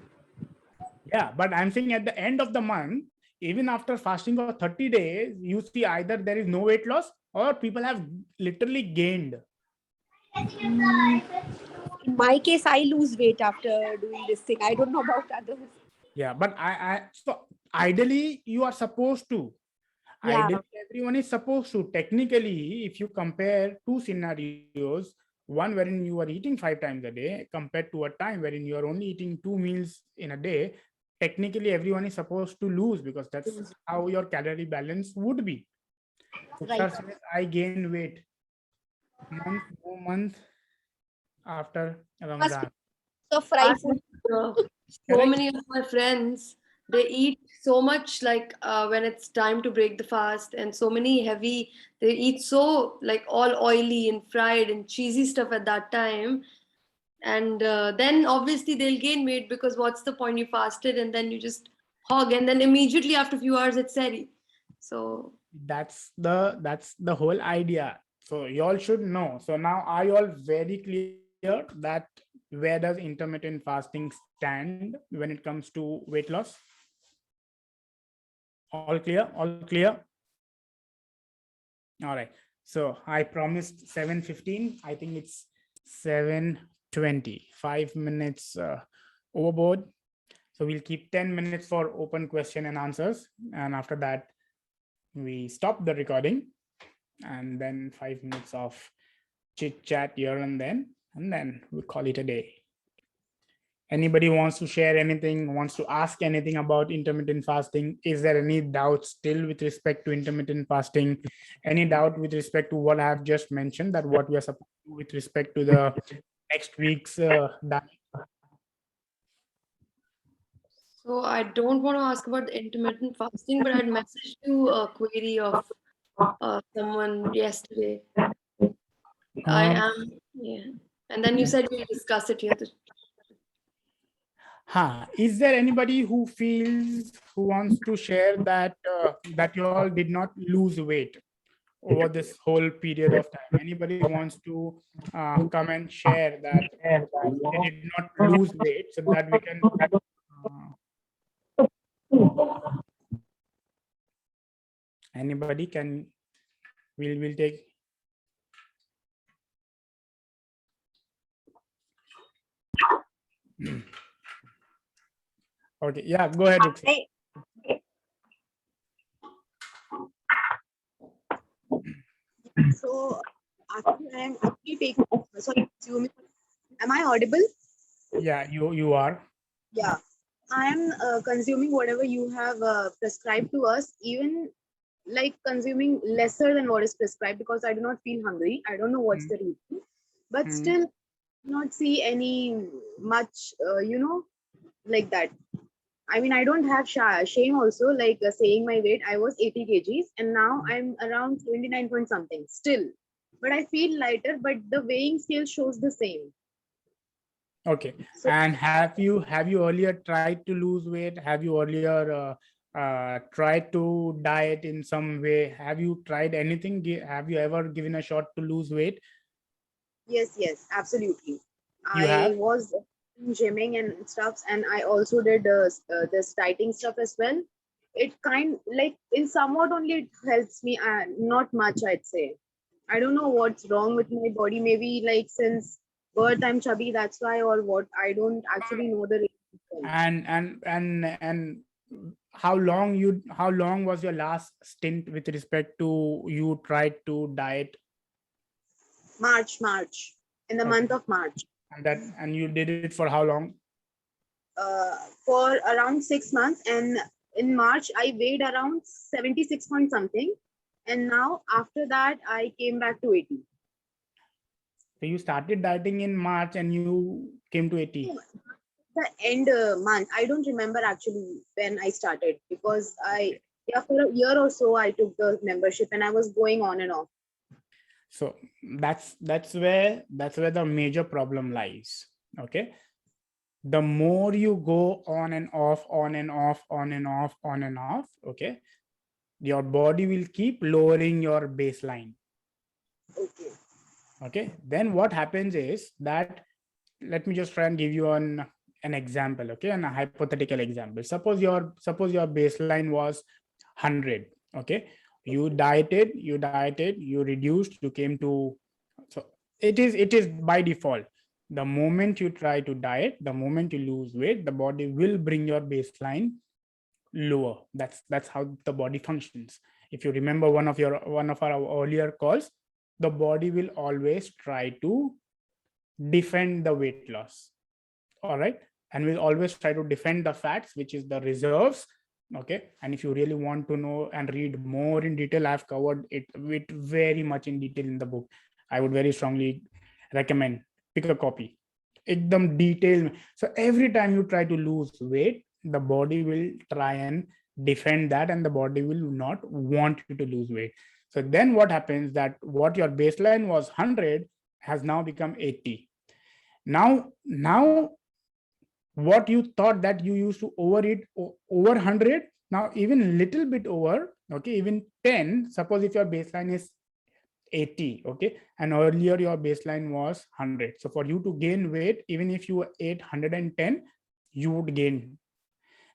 Yeah, but I'm saying at the end of the month, even after fasting for 30 days, you see either there is no weight loss or people have literally gained. In my case, I lose weight after doing this thing. I don't know about others. Yeah, but so ideally you are supposed to. Yeah. Ideally, everyone is supposed to. Technically, if you compare two scenarios, one wherein you are eating 5 times a day compared to a time wherein you are only eating 2 meals in a day, technically everyone is supposed to lose, because that's how your calorie balance would be. Right. Says, I gain weight month after Ramadan. So frightful. So many of my friends, they eat so much, like when it's time to break the fast, and so many heavy, they eat so like all oily and fried and cheesy stuff at that time. And then obviously they'll gain weight, because what's the point? You fasted and then you just hog, and then immediately after a few hours it's seri. So that's the whole idea. So you all should know. So now are you all very clear that where does intermittent fasting stand when it comes to weight loss? All clear? All right. So I promised 7:15. I think it's 7:20. 5 minutes overboard. So we'll keep 10 minutes for open question and answers. And after that, we stop the recording, and then 5 minutes of chit chat here and then we call it a day. Anybody wants to share anything, wants to ask anything about intermittent fasting? Is there any doubt still with respect to intermittent fasting? Any doubt with respect to what I have just mentioned, that what we are supposed to do with respect to the next week's diet? So I don't want to ask about the intermittent fasting, but I'd messaged you a query of someone yesterday. I am, yeah. And then you said we'll discuss it here. Is there anybody who wants to share that that you all did not lose weight over this whole period of time? Anybody wants to come and share that they did not lose weight, so that we can anybody can, we'll take. Okay, yeah, go ahead. So actually, I am actually taking, sorry, consuming. Am I audible? Yeah, you are. Yeah, I am consuming whatever you have prescribed to us, even like consuming lesser than what is prescribed because I do not feel hungry. I don't know what's Mm, the reason, but mm. still not see any much, like that. I mean, I don't have shame also, like saying my weight. I was 80 kgs and now I'm around 79 point something still. But I feel lighter, but the weighing scale shows the same. Okay. So, And have you earlier tried to lose weight? Have you earlier tried to diet in some way? Have you tried anything? Have you ever given a shot to lose weight? yes, yes, absolutely. You I have? was gymming and stuff, and I also did this dieting stuff as well. It kind like in somewhat only it helps me, not much, I'd say. I don't know what's wrong with my body. Maybe like since birth I'm chubby, that's why, or what. I don't actually know the reason. And how long was your last stint with respect to you tried to diet? March, in the month Okay. of March. And you did it for how long? For around 6 months, and in March I weighed around 76 point something, and now after that I came back to 80. So you started dieting in March and you came to 80. The end month, I don't remember actually when I started because I, Okay. yeah, for a year or so I took the membership and I was going on and off. So that's where the major problem lies. Okay. The more you go on and off, on and off, on and off, on and off, okay, your body will keep lowering your baseline. Okay. Okay. Then what happens is that, let me just try and give you an example, okay, and a hypothetical example. Suppose your baseline was 100. Okay. You dieted, you reduced, you came to, so it is by default. The moment you try to diet, the moment you lose weight, the body will bring your baseline lower. That's how the body functions. If you remember one of our earlier calls, the body will always try to defend the weight loss. All right. And we'll always try to defend the fats, which is the reserves. Okay. And if you really want to know and read more in detail, I've covered it with very much in detail in the book. I would very strongly recommend, pick a copy. Ekdam detailed. So every time you try to lose weight, the body will try and defend that, and the body will not want you to lose weight. So then what happens, that what your baseline was 100 has now become 80. Now what you thought that you used to overeat over 100, now even little bit over, okay, even 10, suppose if your baseline is 80, okay, and earlier your baseline was 100. So for you to gain weight, even if you ate 110, you would gain.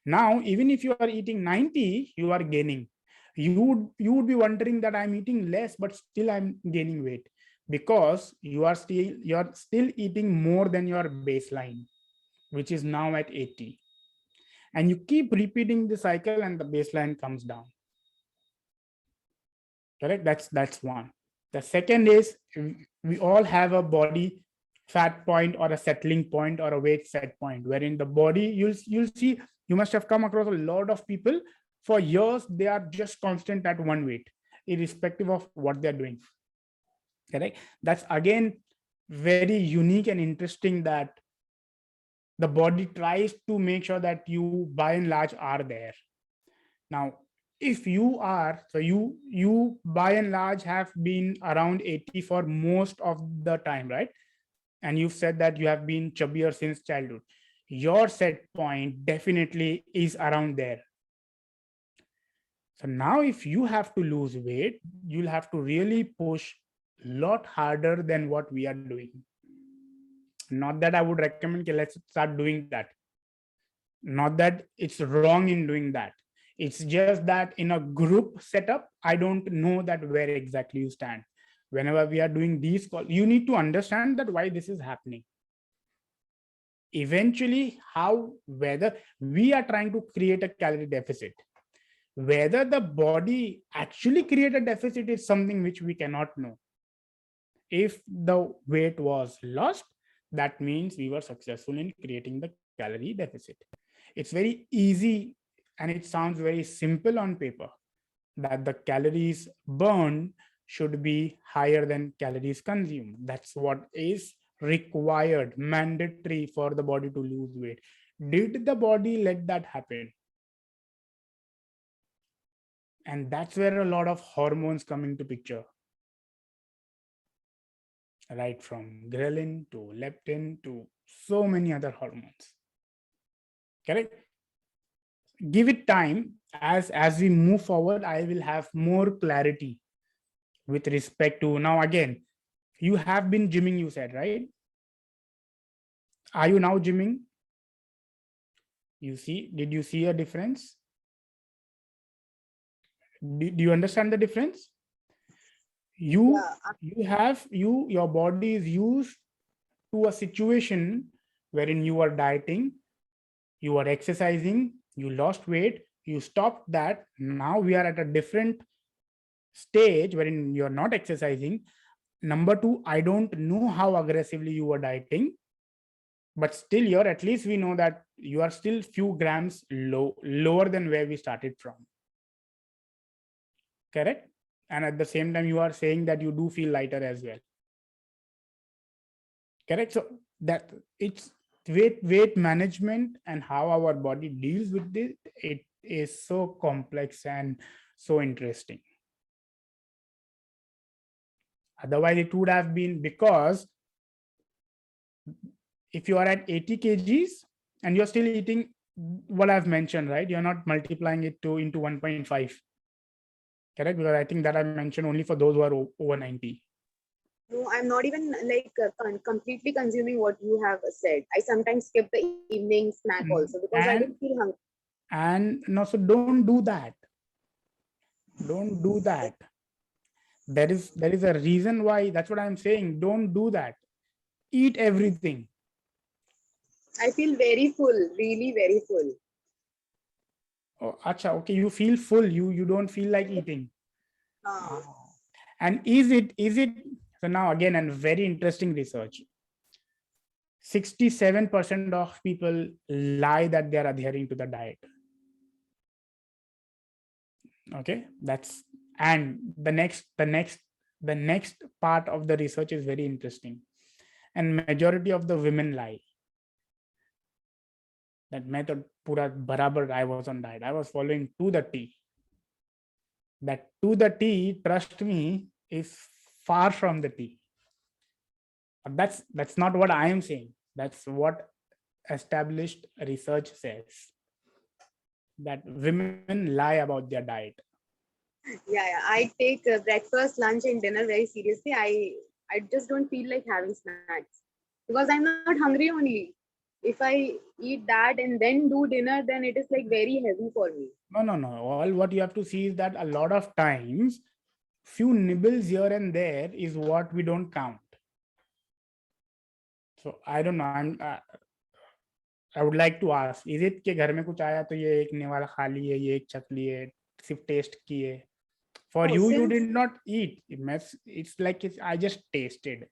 Now even if you are eating 90, you are gaining. You would be wondering that I'm eating less but still I'm gaining weight, because you're still eating more than your baseline, which is now at 80. And you keep repeating the cycle and the baseline comes down. Correct? That's one. The second is, we all have a body fat point or a settling point or a weight set point, wherein the body, you'll see, you must have come across a lot of people for years, they are just constant at one weight, irrespective of what they're doing. Correct? That's again very unique and interesting, that the body tries to make sure that you by and large are there. Now if you are, so you by and large have been around 80 for most of the time, right? And you've said that you have been chubbier since childhood. Your set point definitely is around there. So now if you have to lose weight, you'll have to really push a lot harder than what we are doing. Not that I would recommend, okay, let's start doing that. Not that it's wrong in doing that. It's just that in a group setup, I don't know that where exactly you stand. Whenever we are doing these calls, you need to understand that why this is happening. Eventually, how, whether we are trying to create a calorie deficit, Whether the body actually create a deficit is something which we cannot know. If the weight was lost, that means we were successful in creating the calorie deficit. It's very easy and it sounds very simple on paper that the calories burned should be higher than calories consumed. That's what is required, mandatory for the body to lose weight. Did the body let that happen? And that's where a lot of hormones come into picture, right from ghrelin to leptin to so many other hormones. Correct? Give it time. As we move forward, I will have more clarity with respect to. Now again, you have been gymming, you said, right? Are you now gymming? Did you see a difference? Do you understand the difference? Your body is used to a situation wherein you are dieting, you are exercising, you lost weight, you stopped that. Now we are at a different stage wherein you're not exercising. Number two, I don't know how aggressively you were dieting, but still you're, at least we know that you are still few grams lower than where we started from. Correct? And at the same time, you are saying that you do feel lighter as well. Correct? So that it's weight management and how our body deals with it, it is so complex and so interesting. Otherwise, it would have been, because if you are at 80 kgs and you're still eating what I've mentioned, right? You're not multiplying it into 1.5. Correct? Because I think that I mentioned only for those who are over 90. No, I'm not even like completely consuming what you have said. I sometimes skip the evening snack also because I didn't feel hungry. And no, so don't do that. Don't do that. There is a reason why. That's what I'm saying. Don't do that. Eat everything. I feel very full, really very full. Oh, acha, okay. You feel full. You don't feel like eating. And is it so now again, and very interesting research. 67% of people lie that they are adhering to the diet. Okay, that's, and the next part of the research is very interesting. And majority of the women lie that method pura barabar. I was on diet. I was following to the T. That to the T, trust me, is far from the T. But that's not what I am saying. That's what established research says. That women lie about their diet. Yeah. I take breakfast, lunch, and dinner very seriously. I just don't feel like having snacks because I'm not hungry only. If I eat that and then do dinner, then it is like very heavy for me. No. All what you have to see is that a lot of times, few nibbles here and there is what we don't count. So I don't know. I would like to ask, is it कि घर में कुछ आया तो ये एक निवाला खा लिए, ये एक चख लिए, सिर्फ टेस्ट किए? For you, you did not eat. It's like I just tasted.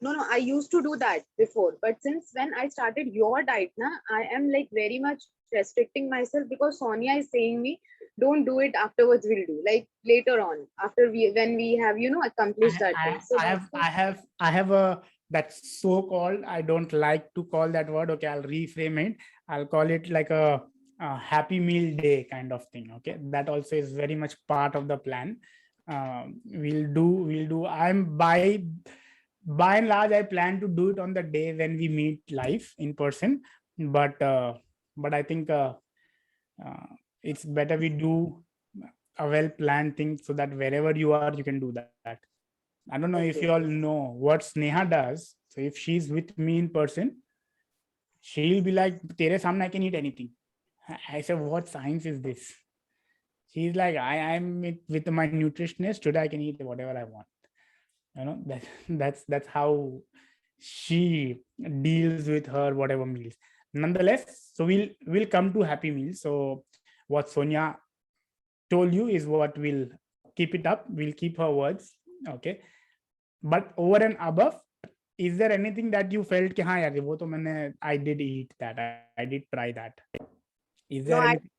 No, I used to do that before, but since when I started your diet, I am like very much restricting myself because Sonia is saying me, don't do it, afterwards we'll do, like later on, after when we have accomplished that thing. So I have a, that's so called, I don't like to call that word. Okay, I'll reframe it. I'll call it like a happy meal day kind of thing. Okay, that also is very much part of the plan. We'll do. I'm by and large, I plan to do it on the day when we meet live in person. But I think it's better we do a well-planned thing so that wherever you are, you can do that. I don't know if you all know what Sneha does. So if she's with me in person, she'll be like, "Tere samne I can eat anything." I said, "What science is this?" She's like, "I'm with my nutritionist today. I can eat whatever I want." That's how she deals with her whatever meals. Nonetheless, so we'll come to happy meals. So what Sonia told you is what we'll keep it up. We'll keep her words. Okay. But over and above, is there anything that you felt कि हाँ यार वो तो मैंने I did eat that, I did try that? Is there No, anything?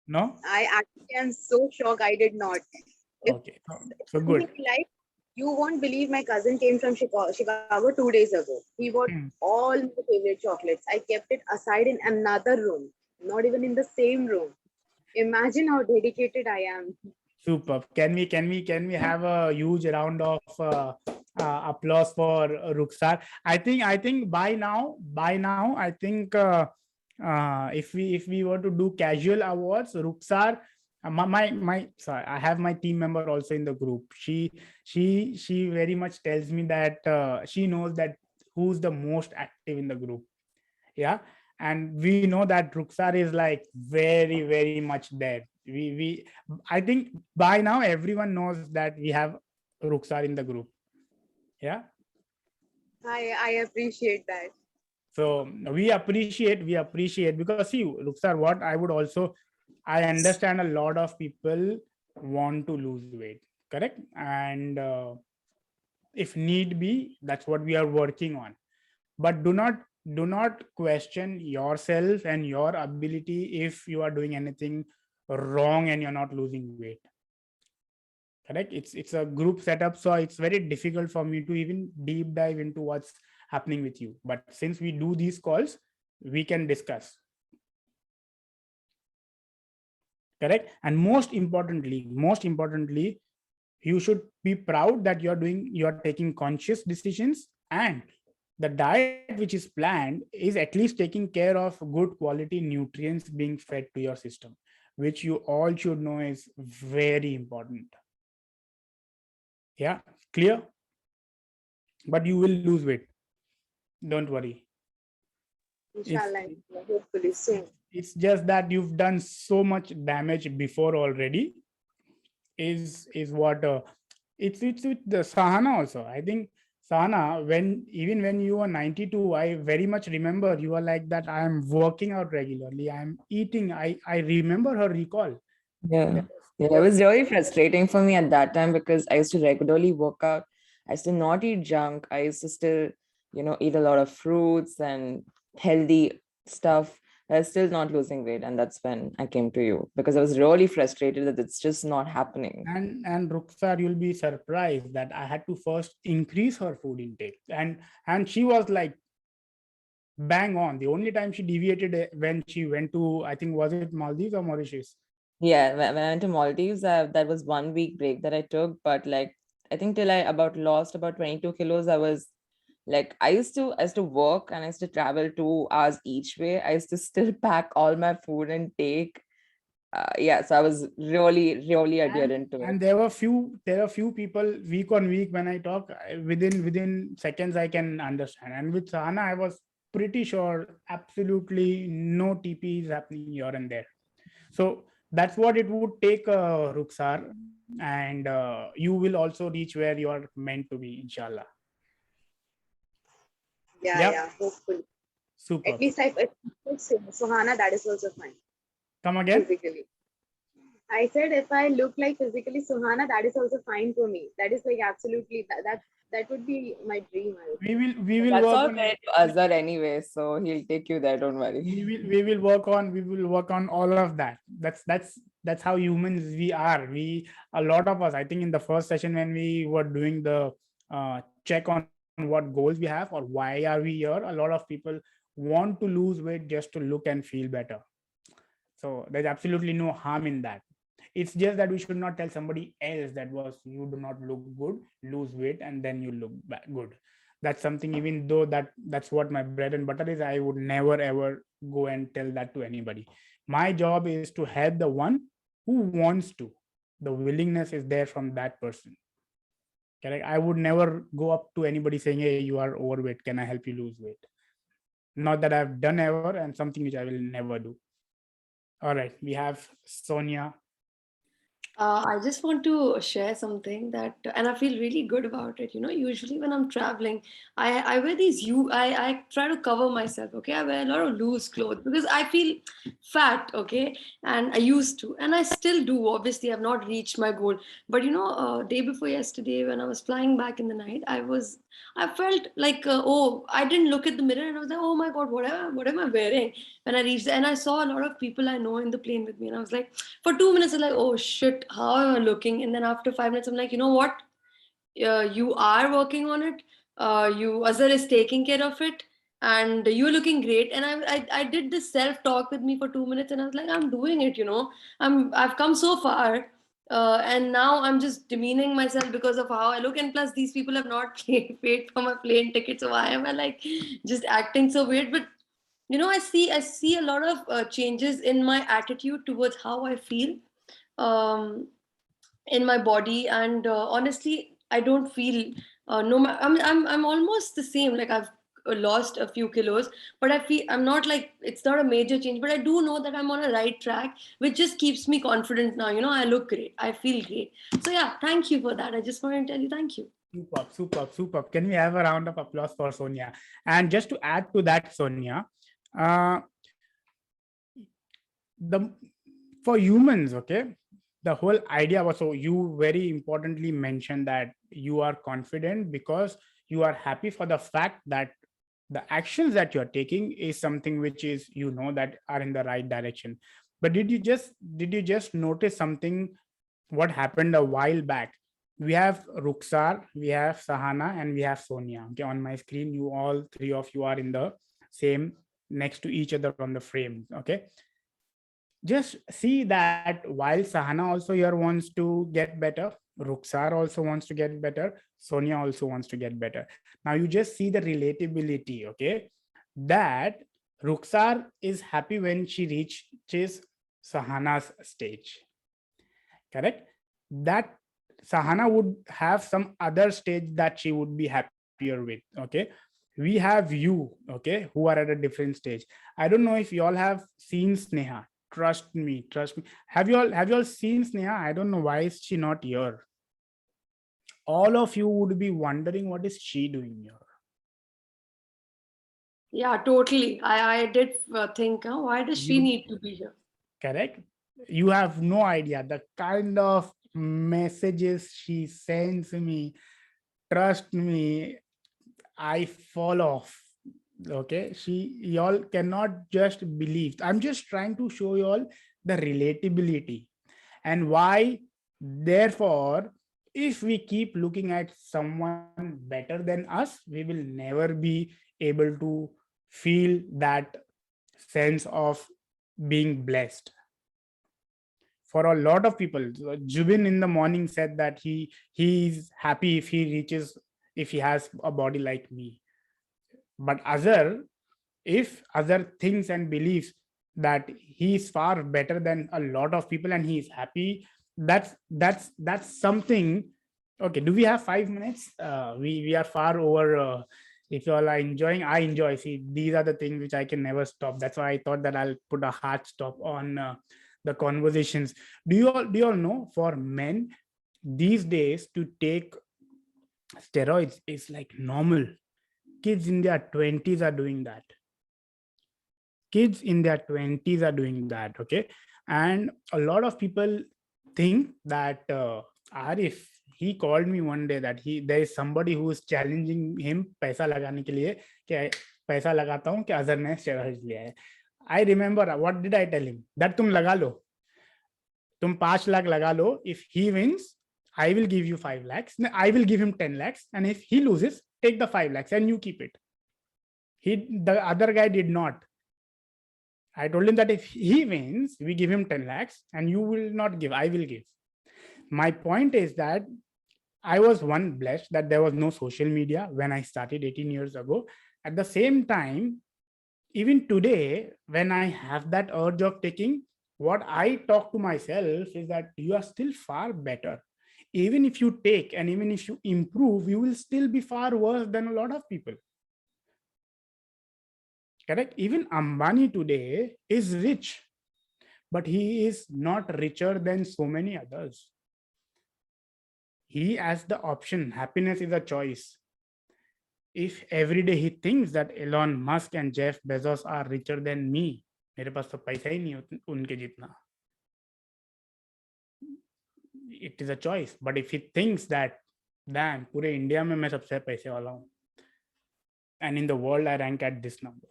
No? I actually am so shocked I did not. If Okay. So something good. like, you won't believe my cousin came from Chicago 2 days ago. He bought all my favorite chocolates. I kept it aside in another room, not even in the same room. Imagine how dedicated I am. Superb. Can we have a huge round of applause for Ruxar? I think by now, I think if we were to do casual awards, Ruxar, my sorry, I have my team member also in the group. She very much tells me that she knows that who's the most active in the group. Yeah, and we know that Ruxar is like very much there. We I think by now everyone knows that we have Ruxar in the group. Yeah. I appreciate that. So we appreciate because see, Ruxar, what I would also, I understand a lot of people want to lose weight, correct? And if need be, that's what we are working on. But do not question yourself and your ability if you are doing anything wrong and you're not losing weight. Correct? It's a group setup, so it's very difficult for me to even deep dive into what's happening with you. But since we do these calls, we can discuss. Correct? And most importantly, you should be proud that you're taking conscious decisions, and the diet which is planned is at least taking care of good quality nutrients being fed to your system, which you all should know is very important. Yeah, clear? But you will lose weight. Don't worry. Inshallah, hopefully soon. It's just that you've done so much damage before already. Is what it's with the Sahana also. I think Sahana, when you were 92, I very much remember you were like that. I am working out regularly. I am eating. I remember her recall. Yeah. Yeah, it was really frustrating for me at that time because I used to regularly work out. I used to not eat junk. I used to still, eat a lot of fruits and healthy stuff. I was still not losing weight. And that's when I came to you because I was really frustrated that it's just not happening. And Ruxar, you'll be surprised that I had to first increase her food intake. And she was like bang on. The only time she deviated when she went to, I think, was it Maldives or Mauritius? Yeah, when I went to Maldives, that was 1 week break that I took. But like, I think till I lost about 22 kilos, I was like, I used to work and I used to travel 2 hours each way. I used to still pack all my food and take. Yeah, so I was really adherent to it. And there are few people week on week when I talk within seconds I can understand. And with Sahana, I was pretty sure absolutely no TP is happening here and there. So that's what it would take, Ruxar, and you will also reach where you are meant to be, inshallah. Yeah, hopefully. Super. At least I Sohana, that is also fine. Come again? Physically. I said if I look like physically Sohana, that is also fine for me. That is like absolutely that would be my dream. We will That's work all on credit to Azhar anyway, so he'll take you there. Don't worry. we will work on all of that. That's how humans we are. A lot of us, I think in the first session when we were doing the check on what goals we have or why are we here, a lot of people want to lose weight just to look and feel better. So there's absolutely no harm in that. It's just that we should not tell somebody else that was you do not look good, lose weight, and then you look good. That's something, even though that's what my bread and butter is, I would never ever go and tell that to anybody. My job is to help the one who wants to. The willingness is there from that person. Correct? I would never go up to anybody saying, hey, you are overweight, can I help you lose weight? Not that I've done ever, and something which I will never do. All right, we have Sonia. I just want to share something that, and I feel really good about it. Usually when I'm traveling, I wear these I try to cover myself. Okay, I wear a lot of loose clothes because I feel fat. Okay, and I used to, and I still do. Obviously, I've not reached my goal. But day before yesterday, when I was flying back in the night, I felt like, oh, I didn't look at the mirror, and I was like, oh my god, what am I wearing? When I reached there, and I saw a lot of people I know in the plane with me, and I was like, for 2 minutes, I'm like, oh shit, how am I looking? And then after 5 minutes, I'm like, you know what? You are working on it. Azhar is taking care of it, and you're looking great. And I did this self talk with me for 2 minutes, and I was like, I'm doing it. I've come so far. And now I'm just demeaning myself because of how I look. And plus, these people have not paid for my plane ticket, so why am I like just acting so weird? But I see a lot of changes in my attitude towards how I feel, um, in my body. And honestly, I don't feel, no I'm almost the same. Like, I've lost a few kilos, but I feel I'm not like, it's not a major change, but I do know that I'm on a right track, which just keeps me confident now. I look great, I feel great. So yeah, thank you for that. I just want to tell you thank you. Superb, superb, superb. Can we have a round of applause for Sonia? And just to add to that, Sonia, uh, the for humans, okay, the whole idea was, so you very importantly mentioned that you are confident because you are happy for the fact that the actions that you're taking is something which is, that are in the right direction. But did you just notice something, what happened a while back? We have Ruksar, we have Sahana, and we have Sonia. Okay, on my screen, you all three of you are in the same, next to each other on the frame. Okay, just see that while Sahana also here wants to get better, Ruksar also wants to get better, Sonia also wants to get better. Now you just see the relatability, okay? That Ruksar is happy when she reaches Sahana's stage, correct? That Sahana would have some other stage that she would be happier with, okay? We have you, okay, who are at a different stage. I don't know if you all have seen Sneha. Trust me. Have you all seen Sneha? I don't know why is she not here. All of you would be wondering what is she doing here. Yeah, totally. I did think, why does she You need to be here? correct? You have no idea the kind of messages she sends me. Trust me, I fall off. Okay, y'all cannot just believe. I'm just trying to show y'all the relatability and why. Therefore, if we keep looking at someone better than us, we will never be able to feel that sense of being blessed. For a lot of people, Jubin in the morning said that he's happy if he has a body like me. But if Azhar thinks and believes that he is far better than a lot of people and he is happy, that's something. Okay, do we have 5 minutes? We are far over. If you all are enjoying, I enjoy. See, these are the things which I can never stop. That's why I thought that I'll put a hard stop on the conversations. Do you all know, for men these days, to take steroids is like normal. Kids in their 20s are doing that. Okay, and a lot of people think that Arif, he called me one day that there is somebody who is challenging him पैसा लगाने के लिए कि पैसा लगाता हूँ कि अजहर ने steroids लिया है. I remember what did I tell him, that तुम लगा लो, तुम 5 लाख लगा लो, if he wins I will give you 5 lakhs, I will give him 10 lakhs, and if he loses, take the 5 lakhs and you keep it. The other guy did not. I told him that if he wins, we give him 10 lakhs and you will not give, I will give. My point is that I was blessed that there was no social media when I started 18 years ago. At the same time, even today, when I have that urge of taking, what I talk to myself is that you are still far better. Even if you take and even if you improve, you will still be far worse than a lot of people. Correct? Even Ambani today is rich, but he is not richer than so many others. He has the option. Happiness is a choice. If every day he thinks that Elon Musk and Jeff Bezos are richer than me, मेरे पास तो पैसा ही नहीं उनके जितना. It is a choice. But if he thinks that, damn, पूरे India में मैं सबसे पैसे वाला हूँ, and in the world I rank at this number.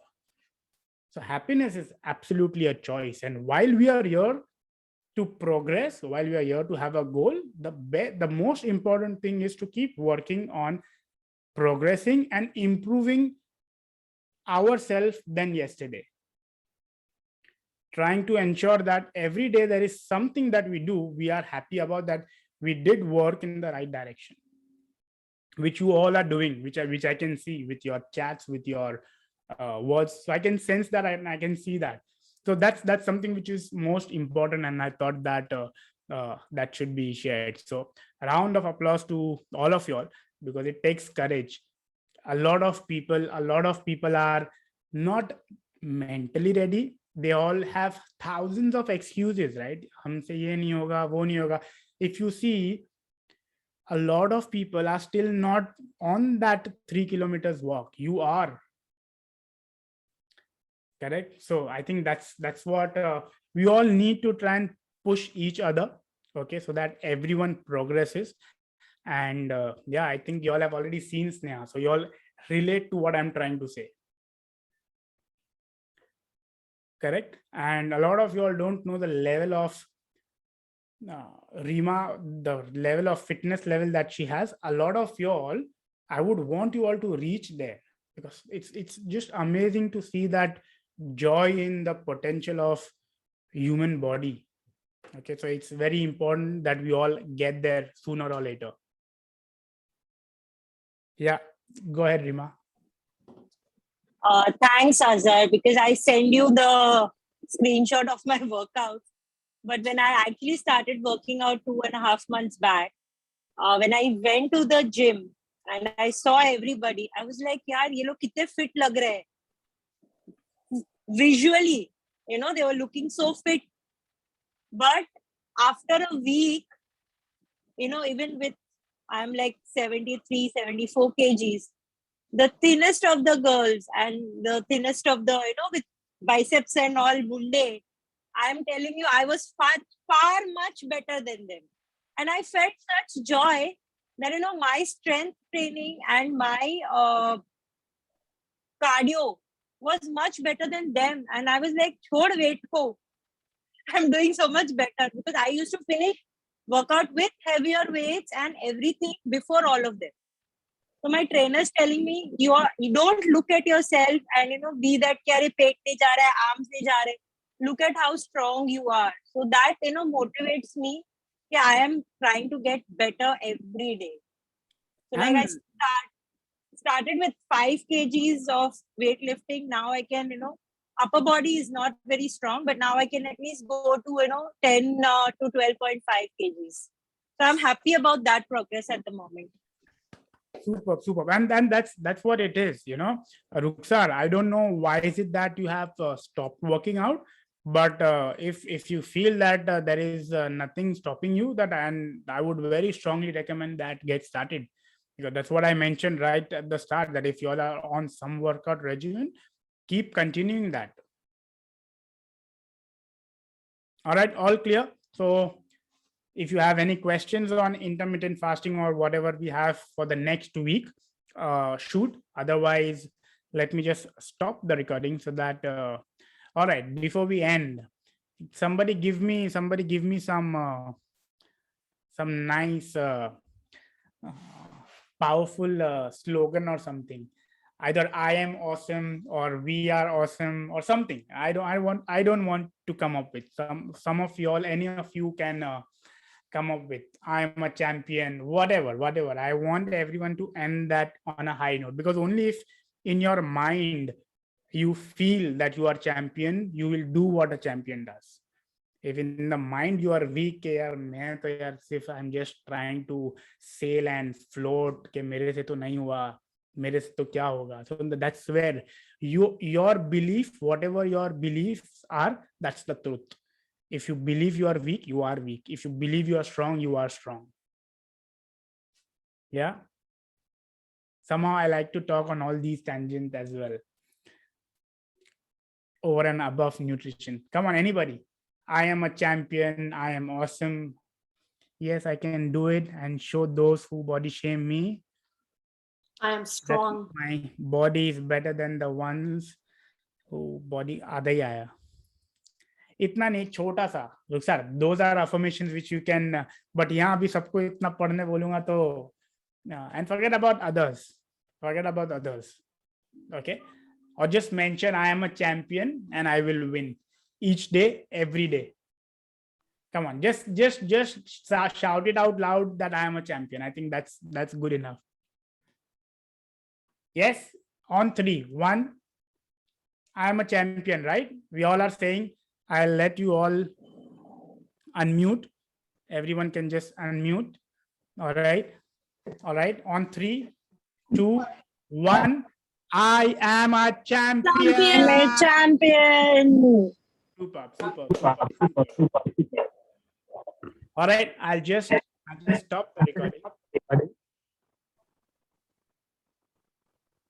So happiness is absolutely a choice. And while we are here to progress, while we are here to have a goal, the most important thing is to keep working on progressing and improving ourselves than yesterday. Trying to ensure that every day there is something that we do, we are happy about that we did work in the right direction, which you all are doing, which I can see with your chats, with your words. So I can sense that and I can see that. So that's something which is most important, and I thought that that should be shared. So a round of applause to all of you all, because it takes courage. A lot of people are not mentally ready. They all have thousands of excuses, right? हमसे ये नहीं होगा, वो नहीं होगा. If you see, a lot of people are still not on that 3 kilometers walk. You are. Correct. So I think that's what we all need to try and push each other, okay, so that everyone progresses. And yeah, I think you all have already seen Sneha, so you all relate to what I'm trying to say. Correct. And a lot of you all don't know the level of Rima, the level of fitness level that she has. A lot of you all, I would want you all to reach there, because it's just amazing to see that joy in the potential of human body. Okay, so it's very important that we all get there sooner or later. Yeah, go ahead, Rima. Thanks, Azhar, because I send you the screenshot of my workout. But when I actually started working out 2.5 months back, when I went to the gym and I saw everybody, I was like, yaar, ye log kitne fit lag rahe hain. Visually, they were looking so fit. But after a week, even with, I'm like 73, 74 kgs, the thinnest of the girls and the thinnest of the, with biceps and all munde, I'm telling you, I was far much better than them. And I felt such joy that, my strength training and my cardio was much better than them. And I was like, chhod weight ko. I'm doing so much better, because I used to finish workout with heavier weights and everything before all of them. So my trainer's telling me, you don't look at yourself and be that kyare pet nahi ja raha hai, arms nahi ja rahe. Look at how strong you are. So that motivates me. Yeah, I am trying to get better every day. So like I started with 5 kgs of weightlifting. Now I can, upper body is not very strong, but now I can at least go to 10 to 12.5 kgs. So I'm happy about that progress at the moment. Super. And that's what it is, Ruksar, I don't know why is it that you have stopped working out, but if you feel that there is nothing stopping you, that, and I would very strongly recommend that get started, because that's what I mentioned right at the start, that if you all are on some workout regimen, keep continuing that. All right, all clear. So if you have any questions on intermittent fasting or whatever we have for the next week, shoot. Otherwise, let me just stop the recording so that. All right, before we end, somebody give me some nice, powerful slogan or something. Either I am awesome or we are awesome or something. I don't want to come up with some of you all. Any of you can. Come up with I'm a champion, whatever. I want everyone to end that on a high note, because only if in your mind you feel that you are champion, you will do what a champion does. If in the mind you are weak, if I'm just trying to sail and float, mere se to nahi hua, mere se to kya hoga. So that's where your belief, whatever your beliefs are, that's the truth. If you believe you are weak, you are weak. If you believe you are strong, you are strong. Yeah. Somehow I like to talk on all these tangents as well. Over and above nutrition. Come on, anybody. I am a champion. I am awesome. Yes, I can do it and show those who body shame me I am that strong. my body is better than the ones who body आधा ही आया. इतना नहीं, छोटा सा. Look sir, those are affirmations which you can, but यहाँ अभी सबको इतना पढ़ने बोलूँगा तो, and forget about others. Forget about others. Okay. Or just mention I am a champion and I will win each day, every day. Come on, just shout it out loud that I am a champion. I think that's good enough. Yes, on 3. 1, I am a champion, right? We all are saying. I'll let you all unmute. Everyone can just unmute. All right. All right. On 3, 2, 1. I am a champion. I'm a champion. Super. All right. I'll just stop the recording.